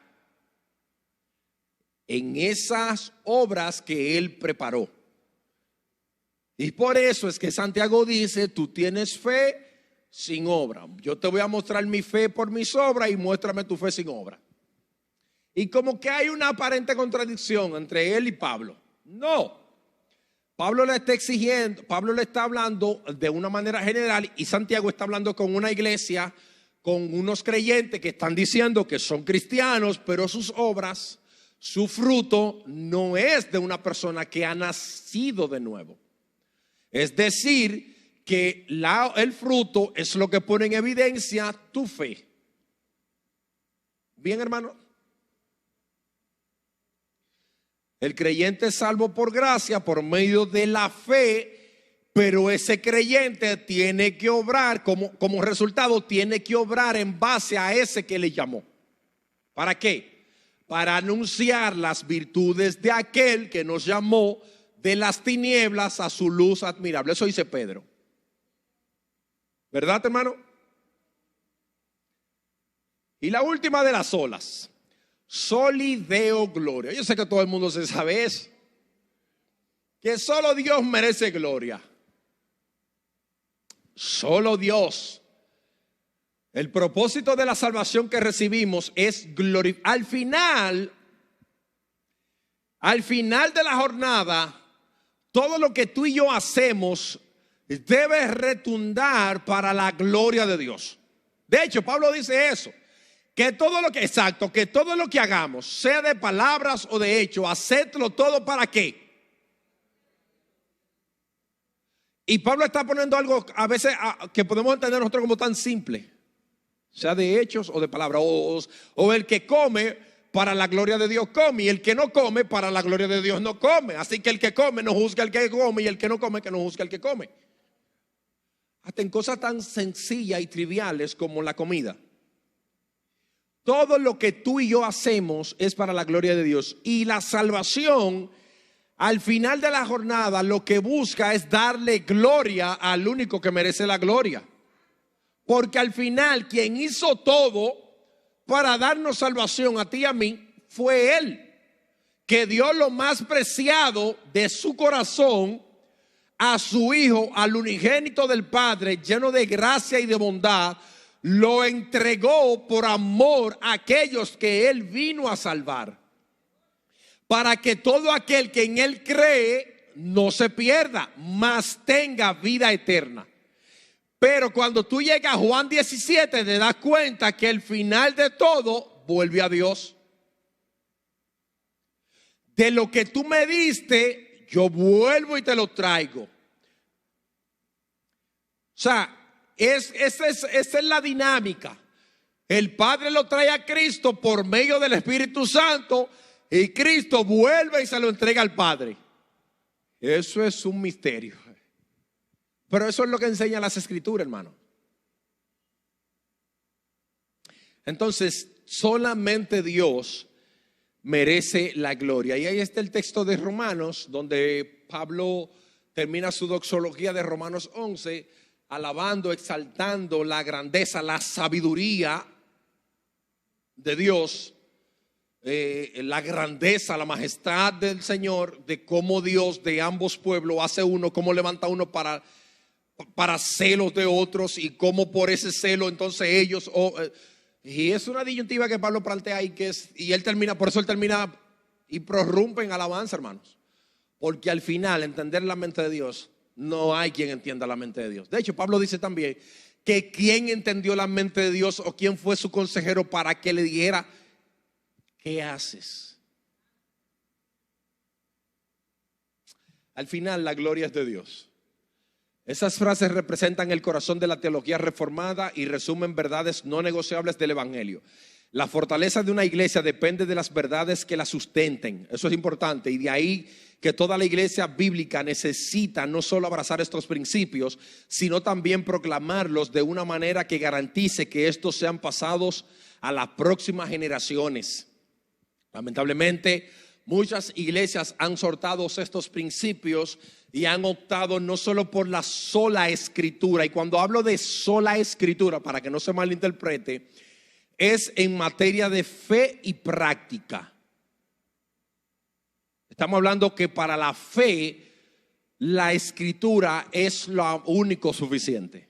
en esas obras que Él preparó. Y por eso es que Santiago dice, tú tienes fe sin obra. Yo te voy a mostrar mi fe por mis obras y muéstrame tu fe sin obra. Y como que hay una aparente contradicción entre él y Pablo. No. Pablo le está exigiendo, Pablo le está hablando de una manera general y Santiago está hablando con una iglesia, con unos creyentes que están diciendo que son cristianos, pero sus obras, su fruto no es de una persona que ha nacido de nuevo. Es decir, que el fruto es lo que pone en evidencia tu fe. Bien, hermano. El creyente es salvo por gracia, por medio de la fe, pero ese creyente tiene que obrar, como resultado, tiene que obrar en base a ese que le llamó. ¿Para qué? Para anunciar las virtudes de aquel que nos llamó de las tinieblas a su luz admirable. Eso dice Pedro. ¿Verdad, hermano? Y la última de las olas. Soli Deo Gloria. Yo sé que todo el mundo se sabe eso, que solo Dios merece gloria. Solo Dios. El propósito de la salvación que recibimos es glorificar. Al final de la jornada, todo lo que tú y yo hacemos debe retundar para la gloria de Dios. De hecho, Pablo dice eso. Que todo lo que hagamos, sea de palabras o de hecho, hacedlo todo ¿para qué? Y Pablo está poniendo algo a veces que podemos entender nosotros como tan simple, sea de hechos o de palabras, o el que come para la gloria de Dios come, y el que no come para la gloria de Dios no come. Así que el que come no juzga al que come, y el que no come que no juzga al que come. Hasta en cosas tan sencillas y triviales como la comida. Todo lo que tú y yo hacemos es para la gloria de Dios. Y la salvación, al final de la jornada, lo que busca es darle gloria al único que merece la gloria. Porque al final, quien hizo todo para darnos salvación a ti y a mí, fue Él. Que dio lo más preciado de su corazón a su Hijo, al unigénito del Padre, lleno de gracia y de bondad. Lo entregó por amor a aquellos que Él vino a salvar, para que todo aquel que en Él cree no se pierda, mas tenga vida eterna. Pero cuando tú llegas a Juan 17 te das cuenta que el final de todo vuelve a Dios. De lo que tú me diste, yo vuelvo y te lo traigo. O sea, esa es la dinámica. El Padre lo trae a Cristo por medio del Espíritu Santo y Cristo vuelve y se lo entrega al Padre. Eso es un misterio. Pero eso es lo que enseñan las Escrituras, hermano. Entonces, solamente Dios merece la gloria. Y ahí está el texto de Romanos, donde Pablo termina su doxología de Romanos 11, alabando, exaltando la grandeza, la sabiduría de Dios, la grandeza, la majestad del Señor, de cómo Dios de ambos pueblos hace uno, cómo levanta uno para celos de otros y cómo por ese celo entonces ellos... y es una disyuntiva que Pablo plantea ahí, y él termina, por eso él termina y prorrumpe en alabanza, hermanos. Porque al final entender la mente de Dios No hay quien entienda la mente de Dios. De hecho, Pablo dice también que quién entendió la mente de Dios o quién fue su consejero para que le dijera, ¿qué haces? Al final, la gloria es de Dios. Esas frases representan el corazón de la teología reformada y resumen verdades no negociables del evangelio. La fortaleza de una iglesia depende de las verdades que la sustenten. Eso es importante. Y de ahí que toda la iglesia bíblica necesita no solo abrazar estos principios, sino también proclamarlos de una manera que garantice que estos sean pasados a las próximas generaciones. Lamentablemente, muchas iglesias han soltado estos principios y han optado no solo por la sola escritura. Y cuando hablo de sola escritura, para que no se malinterprete, es en materia de fe y práctica. Estamos hablando que para la fe, la escritura es lo único suficiente.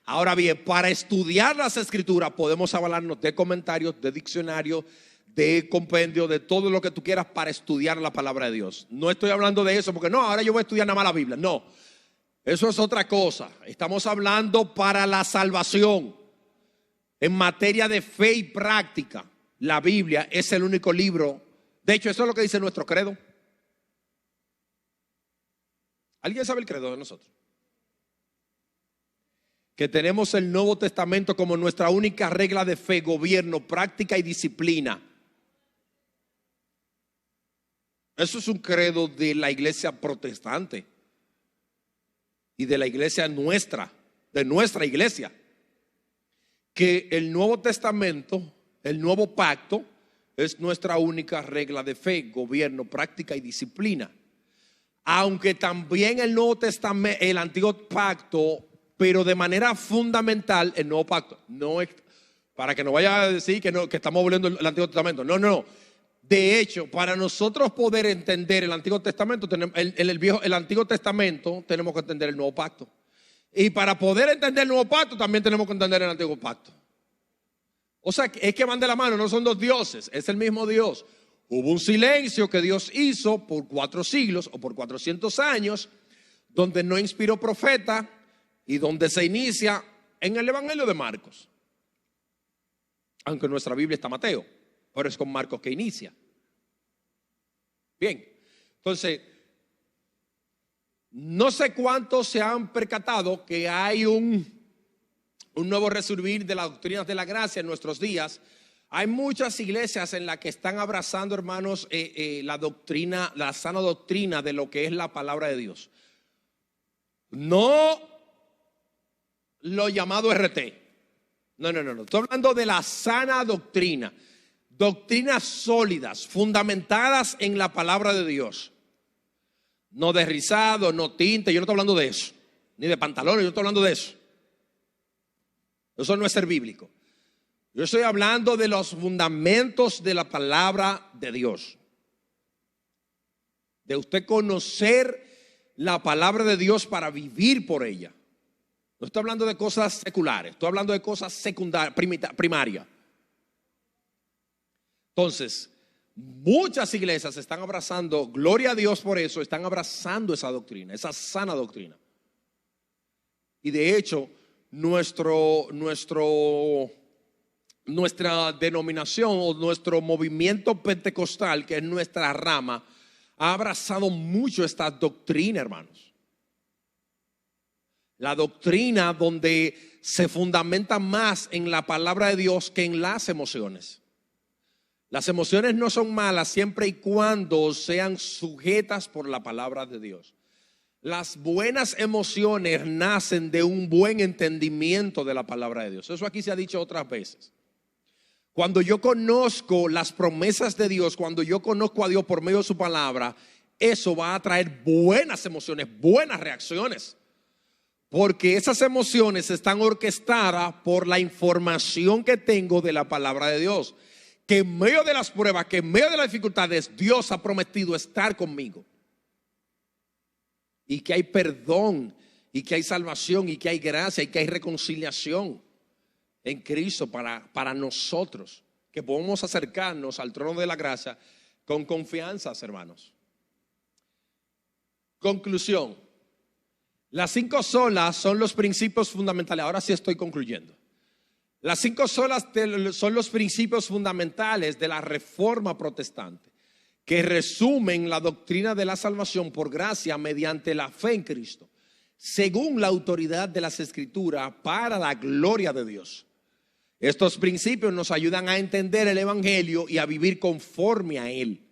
Ahora bien, para estudiar las escrituras podemos avalarnos de comentarios, de diccionarios, de compendio, de todo lo que tú quieras para estudiar la palabra de Dios. No estoy hablando de eso porque no, ahora yo voy a estudiar nada más la Biblia. No, eso es otra cosa. Estamos hablando para la salvación. En materia de fe y práctica, la Biblia es el único libro. De hecho, eso es lo que dice nuestro credo. ¿Alguien sabe el credo de nosotros? Que tenemos el Nuevo Testamento como nuestra única regla de fe, gobierno, práctica y disciplina. Eso es un credo de la iglesia protestante y de la iglesia nuestra, de nuestra iglesia. Que el Nuevo Testamento, el nuevo pacto, es nuestra única regla de fe, gobierno, práctica y disciplina. Aunque también el Nuevo Testamento, el Antiguo Pacto, pero de manera fundamental, el Nuevo Pacto, no es, para que no vaya a decir que, no, que estamos volviendo el Antiguo Testamento, no. De hecho, para nosotros poder entender el Antiguo Testamento, el Antiguo Testamento, tenemos que entender el Nuevo Pacto. Y para poder entender el Nuevo Pacto, también tenemos que entender el Antiguo Pacto. O sea, es que van de la mano, no son dos dioses, es el mismo Dios. Hubo un silencio que Dios hizo por 4 siglos o por 400 años, donde no inspiró profeta y donde se inicia en el Evangelio de Marcos. Aunque en nuestra Biblia está Mateo, pero es con Marcos que inicia. Bien, entonces, no sé cuántos se han percatado que hay un nuevo resurgir de las doctrinas de la gracia en nuestros días. Hay muchas iglesias en las que están abrazando, hermanos, la doctrina, la sana doctrina de lo que es la palabra de Dios. No lo llamado RT. No. Estoy hablando de la sana doctrina. Doctrinas sólidas, fundamentadas en la palabra de Dios. No de rizado, no tinte, yo no estoy hablando de eso. Ni de pantalones, yo estoy hablando de eso. Eso no es ser bíblico. Yo estoy hablando de los fundamentos de la palabra de Dios. De usted conocer la palabra de Dios para vivir por ella. No estoy hablando de cosas seculares, estoy hablando de cosas secundarias, primarias. Entonces, muchas iglesias están abrazando, gloria a Dios por eso, están abrazando esa doctrina, esa sana doctrina. Y de hecho, nuestra denominación o nuestro movimiento pentecostal, que es nuestra rama, ha abrazado mucho esta doctrina, hermanos. La doctrina donde se fundamenta más en la palabra de Dios que en las emociones. Las emociones no son malas siempre y cuando sean sujetas por la palabra de Dios. Las buenas emociones nacen de un buen entendimiento de la palabra de Dios. Eso aquí se ha dicho otras veces. Cuando yo conozco las promesas de Dios, cuando yo conozco a Dios por medio de su palabra, eso va a traer buenas emociones, buenas reacciones. Porque esas emociones están orquestadas por la información que tengo de la palabra de Dios. Que en medio de las pruebas, que en medio de las dificultades, Dios ha prometido estar conmigo. Y que hay perdón, y que hay salvación, y que hay gracia, y que hay reconciliación en Cristo para nosotros. Que podemos acercarnos al trono de la gracia con confianza, hermanos. Conclusión. Las 5 solas son los principios fundamentales. Ahora sí estoy concluyendo. Las 5 solas son los principios fundamentales de la Reforma Protestante, que resumen la doctrina de la salvación por gracia mediante la fe en Cristo, según la autoridad de las Escrituras, para la gloria de Dios. Estos principios nos ayudan a entender el Evangelio y a vivir conforme a él.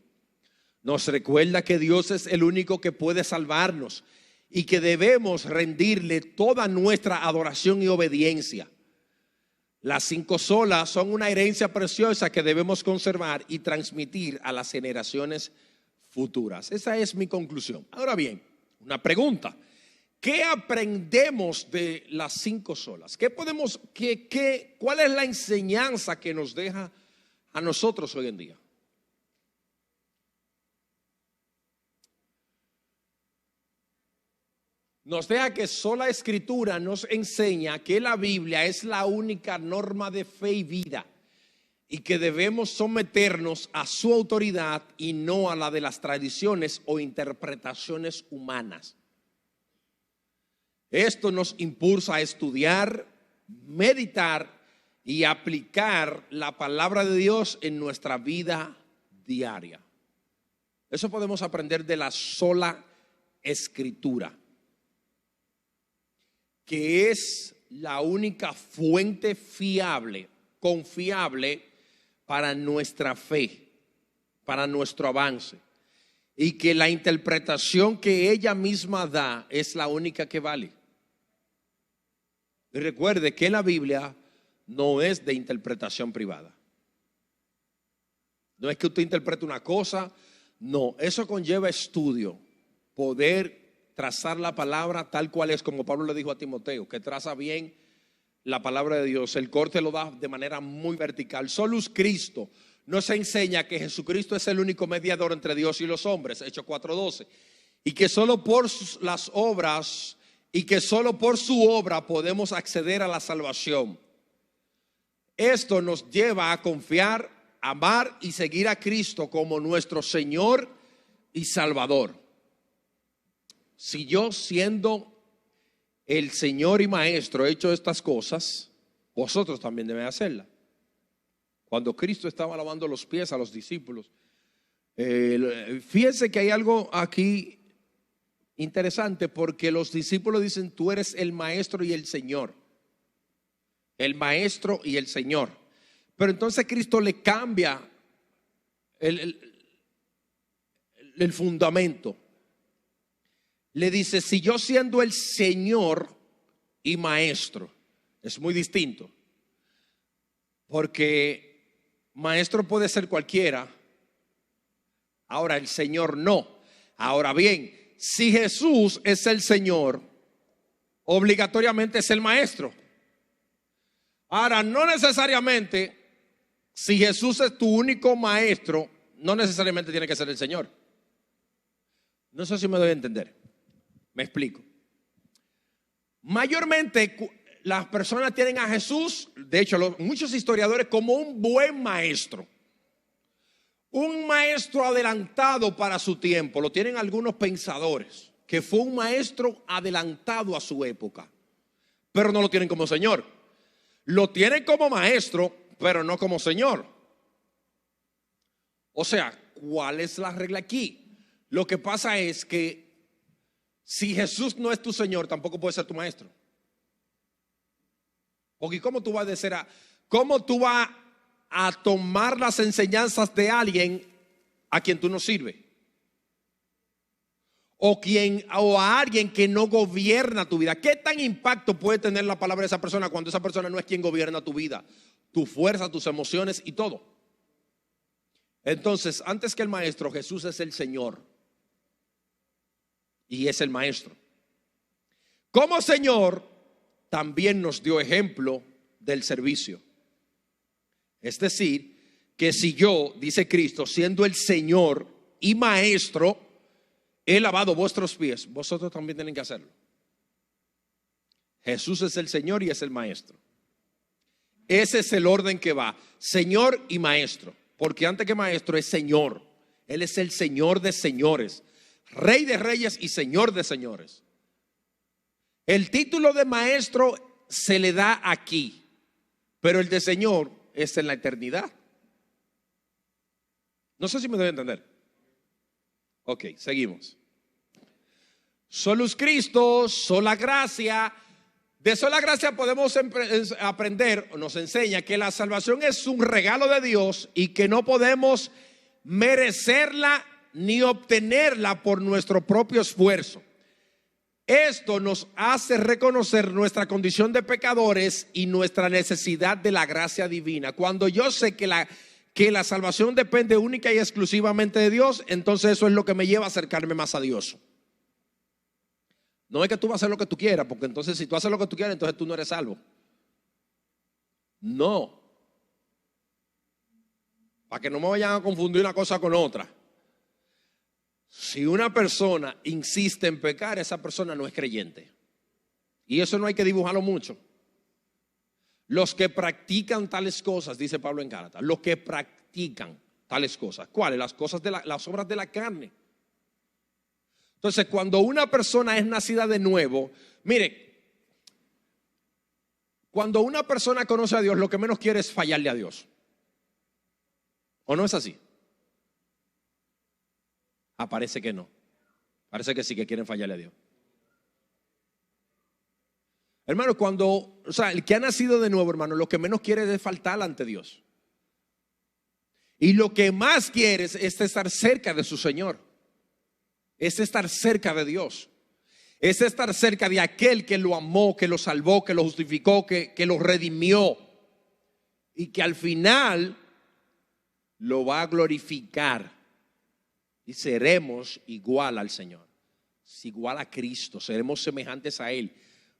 Nos recuerda que Dios es el único que puede salvarnos y que debemos rendirle toda nuestra adoración y obediencia. Las 5 solas son una herencia preciosa que debemos conservar y transmitir a las generaciones futuras. Esa es mi conclusión. Ahora bien, una pregunta. ¿Qué aprendemos de las 5 solas? ¿Cuál es la enseñanza que nos deja a nosotros hoy en día? Nos deja que sola Escritura nos enseña que la Biblia es la única norma de fe y vida y que debemos someternos a su autoridad y no a la de las tradiciones o interpretaciones humanas. Esto nos impulsa a estudiar, meditar y aplicar la palabra de Dios en nuestra vida diaria. Eso podemos aprender de la sola Escritura, que es la única fuente fiable, confiable para nuestra fe, para nuestro avance, y que la interpretación que ella misma da es la única que vale. Y recuerde que la Biblia no es de interpretación privada. No es que usted interprete una cosa, no, eso conlleva estudio, poder trazar la palabra tal cual es, como Pablo le dijo a Timoteo, que traza bien la palabra de Dios. El corte lo da de manera muy vertical. Solus Cristo nos enseña que Jesucristo es el único mediador entre Dios y los hombres, Hechos 4:12, y que solo por las obras y que solo por su obra podemos acceder a la salvación. Esto nos lleva a confiar, amar y seguir a Cristo como nuestro Señor y Salvador. Si yo, siendo el Señor y Maestro, he hecho estas cosas, vosotros también deben hacerlas. Cuando Cristo estaba lavando los pies a los discípulos, fíjense que hay algo aquí interesante, porque los discípulos dicen: tú eres el Maestro y el Señor. El Maestro y el Señor. Pero entonces Cristo le cambia el fundamento. Le dice: si yo, siendo el Señor y Maestro, es muy distinto, porque maestro puede ser cualquiera, ahora el Señor no. Ahora bien, si Jesús es el Señor, obligatoriamente es el Maestro. Ahora, no necesariamente, si Jesús es tu único Maestro, no necesariamente tiene que ser el Señor. No sé si me doy a entender. Me explico. Mayormente las personas tienen a Jesús, de hecho muchos historiadores, como un buen maestro. Un maestro adelantado para su tiempo. Lo tienen algunos pensadores, que fue un maestro adelantado a su época. Pero no lo tienen como Señor. Lo tienen como maestro, pero no como Señor. O sea, ¿cuál es la regla aquí? Lo que pasa es que si Jesús no es tu Señor, tampoco puede ser tu maestro. Porque ¿cómo tú vas a tomar las enseñanzas de alguien a quien tú no sirves? O a alguien que no gobierna tu vida. ¿Qué tan impacto puede tener la palabra de esa persona cuando esa persona no es quien gobierna tu vida, tu fuerza, tus emociones y todo? Entonces, antes que el maestro, Jesús es el Señor y es el maestro. Como Señor, también nos dio ejemplo del servicio. Es decir, que si yo, dice Cristo, siendo el Señor y maestro, he lavado vuestros pies, vosotros también tienen que hacerlo. Jesús es el Señor y es el maestro. Ese es el orden que va: Señor y maestro. Porque antes que maestro es Señor. Él es el Señor de señores. Rey de reyes y Señor de señores. El título de maestro se le da aquí, pero el de Señor es en la eternidad. No sé si me debe entender. Ok, seguimos. Solus Christo, sola gracia. De sola gracia podemos aprender, o nos enseña que la salvación es un regalo de Dios y que no podemos merecerla ni obtenerla por nuestro propio esfuerzo. Esto nos hace reconocer nuestra condición de pecadores y nuestra necesidad de la gracia divina. Cuando yo sé que la salvación depende única y exclusivamente de Dios, entonces eso es lo que me lleva a acercarme más a Dios. No es que tú vas a hacer lo que tú quieras, porque entonces si tú haces lo que tú quieras, entonces tú no eres salvo. No. Para que no me vayan a confundir una cosa con otra. Si una persona insiste en pecar, esa persona no es creyente. Y eso no hay que dibujarlo mucho. Los que practican tales cosas, dice Pablo en Gálatas, los que practican tales cosas. ¿Cuáles? Las cosas las obras de la carne. Entonces, cuando una persona es nacida de nuevo, mire, cuando una persona conoce a Dios, lo que menos quiere es fallarle a Dios. ¿O no es así? Parece que no. Parece que sí que quieren fallarle a Dios. Hermano, el que ha nacido de nuevo, hermano, lo que menos quiere es faltar ante Dios. Y lo que más quiere es estar cerca de su Señor. Es estar cerca de Dios. Es estar cerca de aquel que lo amó, que lo salvó, que lo justificó, que lo redimió. Y que al final lo va a glorificar. Y seremos igual al Señor. Igual a Cristo. Seremos semejantes a Él.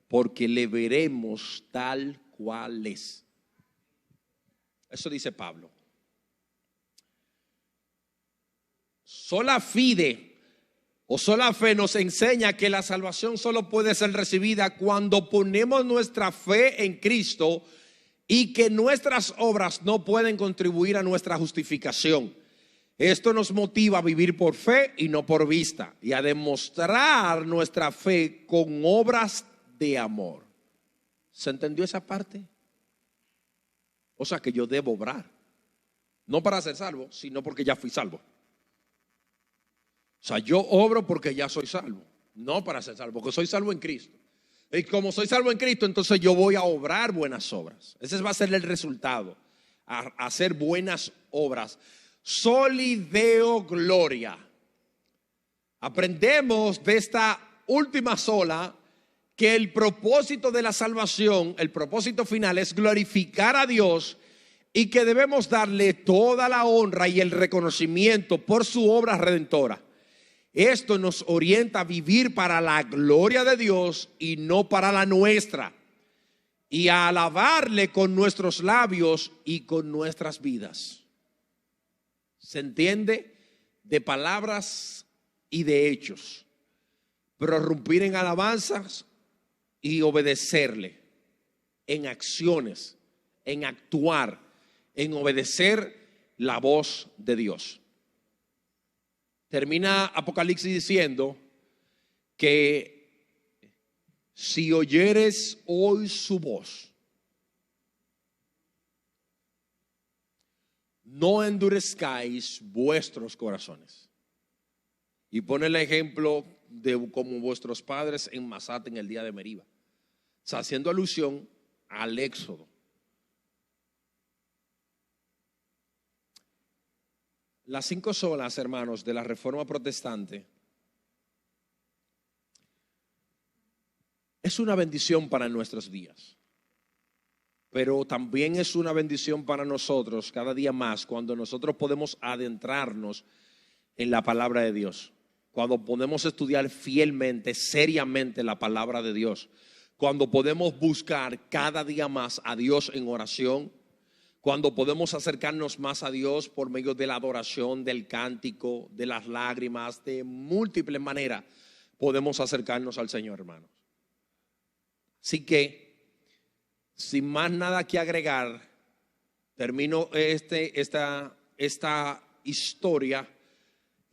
Porque le veremos tal cual es. Eso dice Pablo. Sola fide o sola fe nos enseña que la salvación solo puede ser recibida cuando ponemos nuestra fe en Cristo y que nuestras obras no pueden contribuir a nuestra justificación. Esto nos motiva a vivir por fe y no por vista y a demostrar nuestra fe con obras de amor. ¿Se entendió esa parte? O sea que yo debo obrar, no para ser salvo, sino porque ya fui salvo. O sea, yo obro porque ya soy salvo, no para ser salvo, porque soy salvo en Cristo. Y como soy salvo en Cristo, entonces yo voy a obrar buenas obras. Ese va a ser el resultado, a hacer buenas obras. Soli Deo Gloria. Aprendemos de esta última sola que el propósito de la salvación, el propósito final es glorificar a Dios y que debemos darle toda la honra y el reconocimiento por su obra redentora. Esto nos orienta a vivir para la gloria de Dios y no para la nuestra, y a alabarle con nuestros labios y con nuestras vidas. ¿Se entiende? De palabras y de hechos, prorrumpir en alabanzas y obedecerle en acciones, en actuar, en obedecer la voz de Dios. Termina Apocalipsis diciendo que si oyeres hoy su voz, no endurezcáis vuestros corazones. Y pone el ejemplo de como vuestros padres en Masat en el día de Meriba. O sea, haciendo alusión al Éxodo. Las 5 solas, hermanos, de la Reforma Protestante es una bendición para nuestros días, pero también es una bendición para nosotros cada día más cuando nosotros podemos adentrarnos en la palabra de Dios, cuando podemos estudiar fielmente, seriamente la palabra de Dios, cuando podemos buscar cada día más a Dios en oración, cuando podemos acercarnos más a Dios por medio de la adoración, del cántico, de las lágrimas, de múltiples maneras podemos acercarnos al Señor, hermanos. Así que, sin más nada que agregar, termino esta historia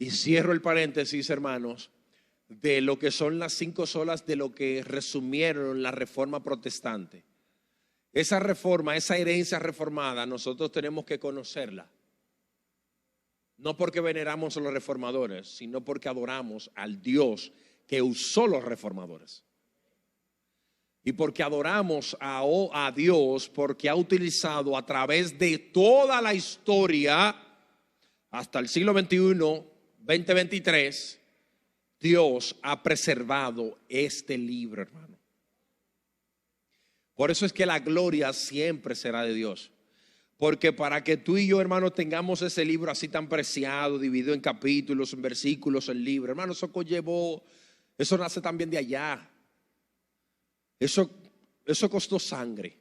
Y cierro el paréntesis, hermanos, de lo que son las 5 solas de lo que resumieron la reforma protestante. Esa reforma, esa herencia reformada, nosotros tenemos que conocerla. No porque veneramos a los reformadores, sino porque adoramos al Dios que usó los reformadores. Y porque adoramos a Dios, porque ha utilizado a través de toda la historia, hasta el siglo XXI, 2023, Dios ha preservado este libro, hermano. Por eso es que la gloria siempre será de Dios. Porque para que tú y yo, hermano, tengamos ese libro así tan preciado, dividido en capítulos, en versículos, el libro, hermano, eso nace también de allá. Eso costó sangre.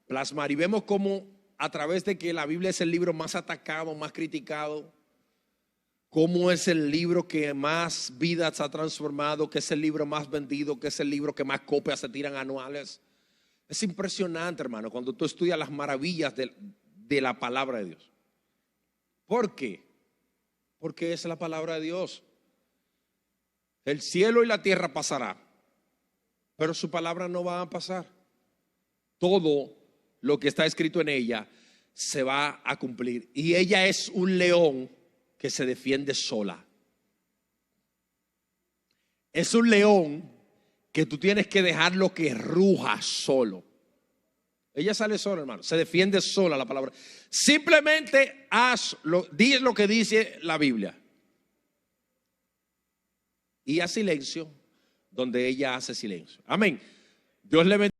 Plasmar. Y vemos cómo a través de que la Biblia es el libro más atacado, más criticado, cómo es el libro que más vidas ha transformado, que es el libro más vendido, que es el libro que más copias se tiran anuales. Es impresionante, hermano, cuando tú estudias las maravillas de la palabra de Dios. ¿Por qué? Porque es la palabra de Dios. El cielo y la tierra pasará, pero su palabra no va a pasar. Todo lo que está escrito en ella se va a cumplir. Y ella es un león que se defiende sola. Es un león que tú tienes que dejarlo que ruja solo. Ella sale sola, hermano. Se defiende sola la palabra. Simplemente di lo que dice la Biblia. Y haz silencio donde ella hace silencio. Amén. Dios le bendiga.